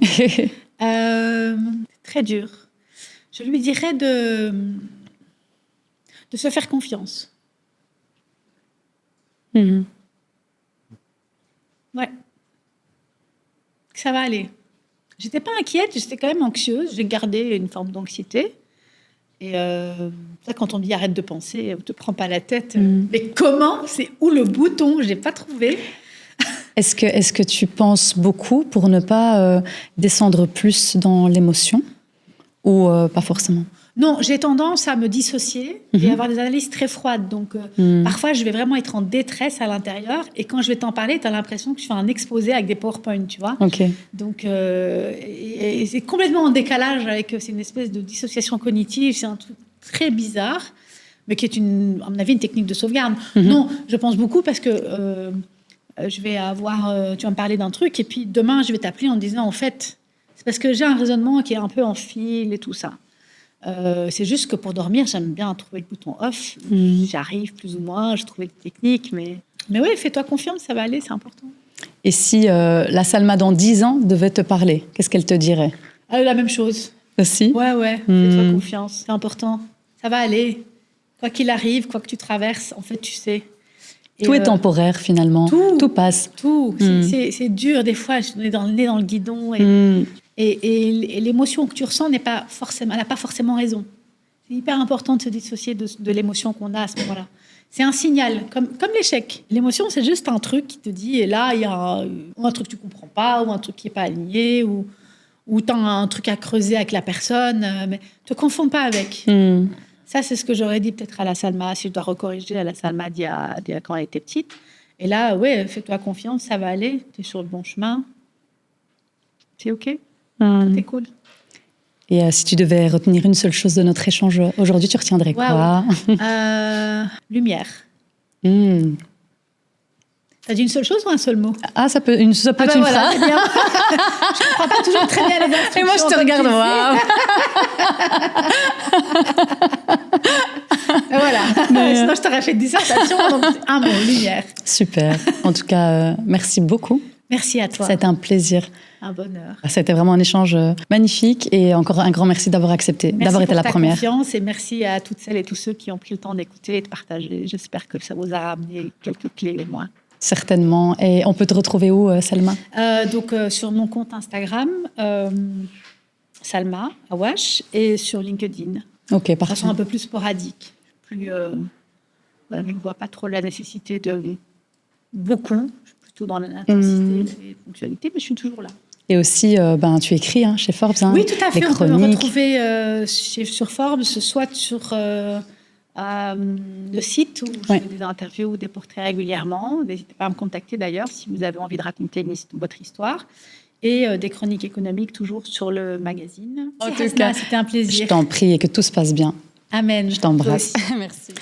Très dur. Je lui dirais de se faire confiance. Ouais. Ça va aller. J'étais pas inquiète, j'étais quand même anxieuse. J'ai gardé une forme d'anxiété. Et ça, quand on dit arrête de penser, on te prend pas la tête. Mais comment? C'est où le bouton? Je n'ai pas trouvé. Est-ce que tu penses beaucoup pour ne pas descendre plus dans l'émotion ou pas forcément? Non, j'ai tendance à me dissocier et avoir des analyses très froides. Donc, parfois, je vais vraiment être en détresse à l'intérieur. Et quand je vais t'en parler, tu as l'impression que je fais un exposé avec des PowerPoint, tu vois. Okay. Donc, et c'est complètement en décalage avec... C'est une espèce de dissociation cognitive. C'est un truc très bizarre, mais qui est, à mon avis, une technique de sauvegarde. Non, je pense beaucoup parce que... je vais tu vas me parler d'un truc et puis demain, je vais t'appeler en disant, en fait, c'est parce que j'ai un raisonnement qui est un peu en fil et tout ça. C'est juste que pour dormir, j'aime bien trouver le bouton off. J'arrive plus ou moins, j'ai trouvé les techniques, mais oui, fais-toi confiance, ça va aller, c'est important. Et si la Salma dans 10 ans devait te parler, qu'est-ce qu'elle te dirait? La même chose. Aussi? Ouais, fais-toi confiance, c'est important. Ça va aller. Quoi qu'il arrive, quoi que tu traverses, en fait, tu sais. Tout est temporaire, finalement. Tout passe. Tout. C'est dur, des fois. On est dans le nez dans le guidon. Et l'émotion que tu ressens elle n'a pas forcément raison. C'est hyper important de se dissocier de l'émotion qu'on a à ce moment-là. C'est un signal, comme l'échec. L'émotion, c'est juste un truc qui te dit, et là, il y a un truc que tu ne comprends pas, ou un truc qui n'est pas aligné, ou tu as un truc à creuser avec la personne. Mais ne te confonds pas avec. Ça, c'est ce que j'aurais dit peut-être à la Salma, si je dois recorriger à la Salma quand elle était petite. Et là, ouais, fais-toi confiance, ça va aller, tu es sur le bon chemin. C'est OK, c'est cool. Et si tu devais retenir une seule chose de notre échange aujourd'hui, tu retiendrais quoi? Lumière. T'as dit une seule chose ou un seul mot? Ah, ça peut être une voilà, phrase. c'est bien. Je comprends pas toujours très bien les instructions. Et moi, je te regarde, waouh. Voilà. Sinon, je t'aurais fait une dissertation. Donc, un mot, lumière. Super. En tout cas, merci beaucoup. Merci à toi. C'était un plaisir. Un bonheur. C'était vraiment un échange magnifique et encore un grand merci d'avoir accepté, d'avoir été la première. Merci pour ta confiance et merci à toutes celles et tous ceux qui ont pris le temps d'écouter et de partager. J'espère que ça vous a amené quelques clés et moi. Certainement. Et on peut te retrouver où, Salma? Sur mon compte Instagram, Salma Awash, et sur LinkedIn. Ok, De parfait. façon un peu plus sporadique. Je ne vois pas trop la nécessité de beaucoup. Je suis plutôt dans l'intensité et la ponctualité, mais je suis toujours là. Et aussi, tu écris chez Forbes. Oui, tout à fait. Les On peut me chroniques. retrouver sur Forbes, soit sur le site où je fais des interviews ou des portraits régulièrement. N'hésitez pas à me contacter d'ailleurs si vous avez envie de raconter votre histoire. Et des chroniques économiques toujours sur le magazine. En tout cas, c'était un plaisir. Je t'en prie et que tout se passe bien. Amen. Je t'embrasse. Merci.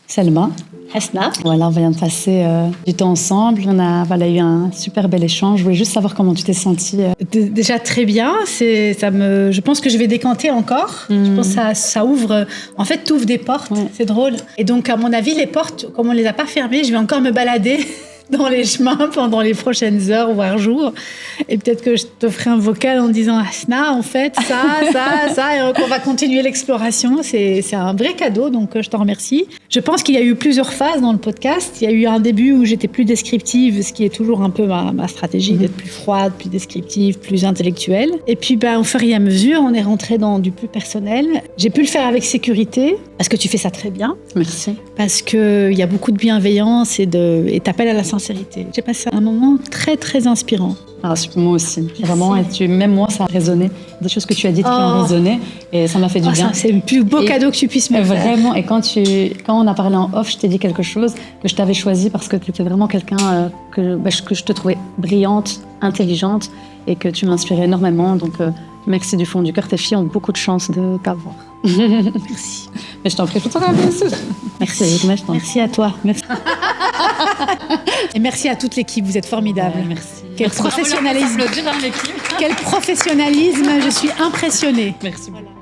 Selma. Hasna. Voilà, on vient de passer du temps ensemble. On a eu un super bel échange. Je voulais juste savoir comment tu t'es sentie. Déjà très bien. Je pense que je vais décanter encore. Je pense que ça ouvre. En fait, tu ouvres des portes. Ouais. C'est drôle. Et donc, à mon avis, les portes, comme on les a pas fermées, je vais encore me balader dans les chemins pendant les prochaines heures, voire jours. Et peut-être que je te ferai un vocal en disant Hasna, en fait, ça, et qu'on va continuer l'exploration. C'est un vrai cadeau, donc je t'en remercie. Je pense qu'il y a eu plusieurs phases dans le podcast. Il y a eu un début où j'étais plus descriptive, ce qui est toujours un peu ma stratégie, d'être plus froide, plus descriptive, plus intellectuelle. Et puis, au fur et à mesure, on est rentré dans du plus personnel. J'ai pu le faire avec sécurité, parce que tu fais ça très bien. Merci. Parce qu'il y a beaucoup de bienveillance et t'appelles à la sincérité. J'ai passé un moment très, très inspirant. Ah, moi aussi. Vraiment, même moi, ça a résonné. Des choses que tu as dites qui ont résonné et ça m'a fait du bien. C'est le plus beau cadeau que tu puisses me faire. Vraiment, et quand on a parlé en off, je t'ai dit quelque chose que je t'avais choisi parce que tu étais vraiment quelqu'un que je te trouvais brillante, intelligente et que tu m'inspirais énormément. Donc, merci du fond du cœur. Tes filles ont beaucoup de chance de t'avoir. Merci. Mais je t'en prie, tout le temps. Merci. Merci à toi. Merci. Et merci à toute l'équipe, vous êtes formidables. Ouais, merci. Quel professionnalisme. Quel professionnalisme, je suis impressionnée. Merci beaucoup.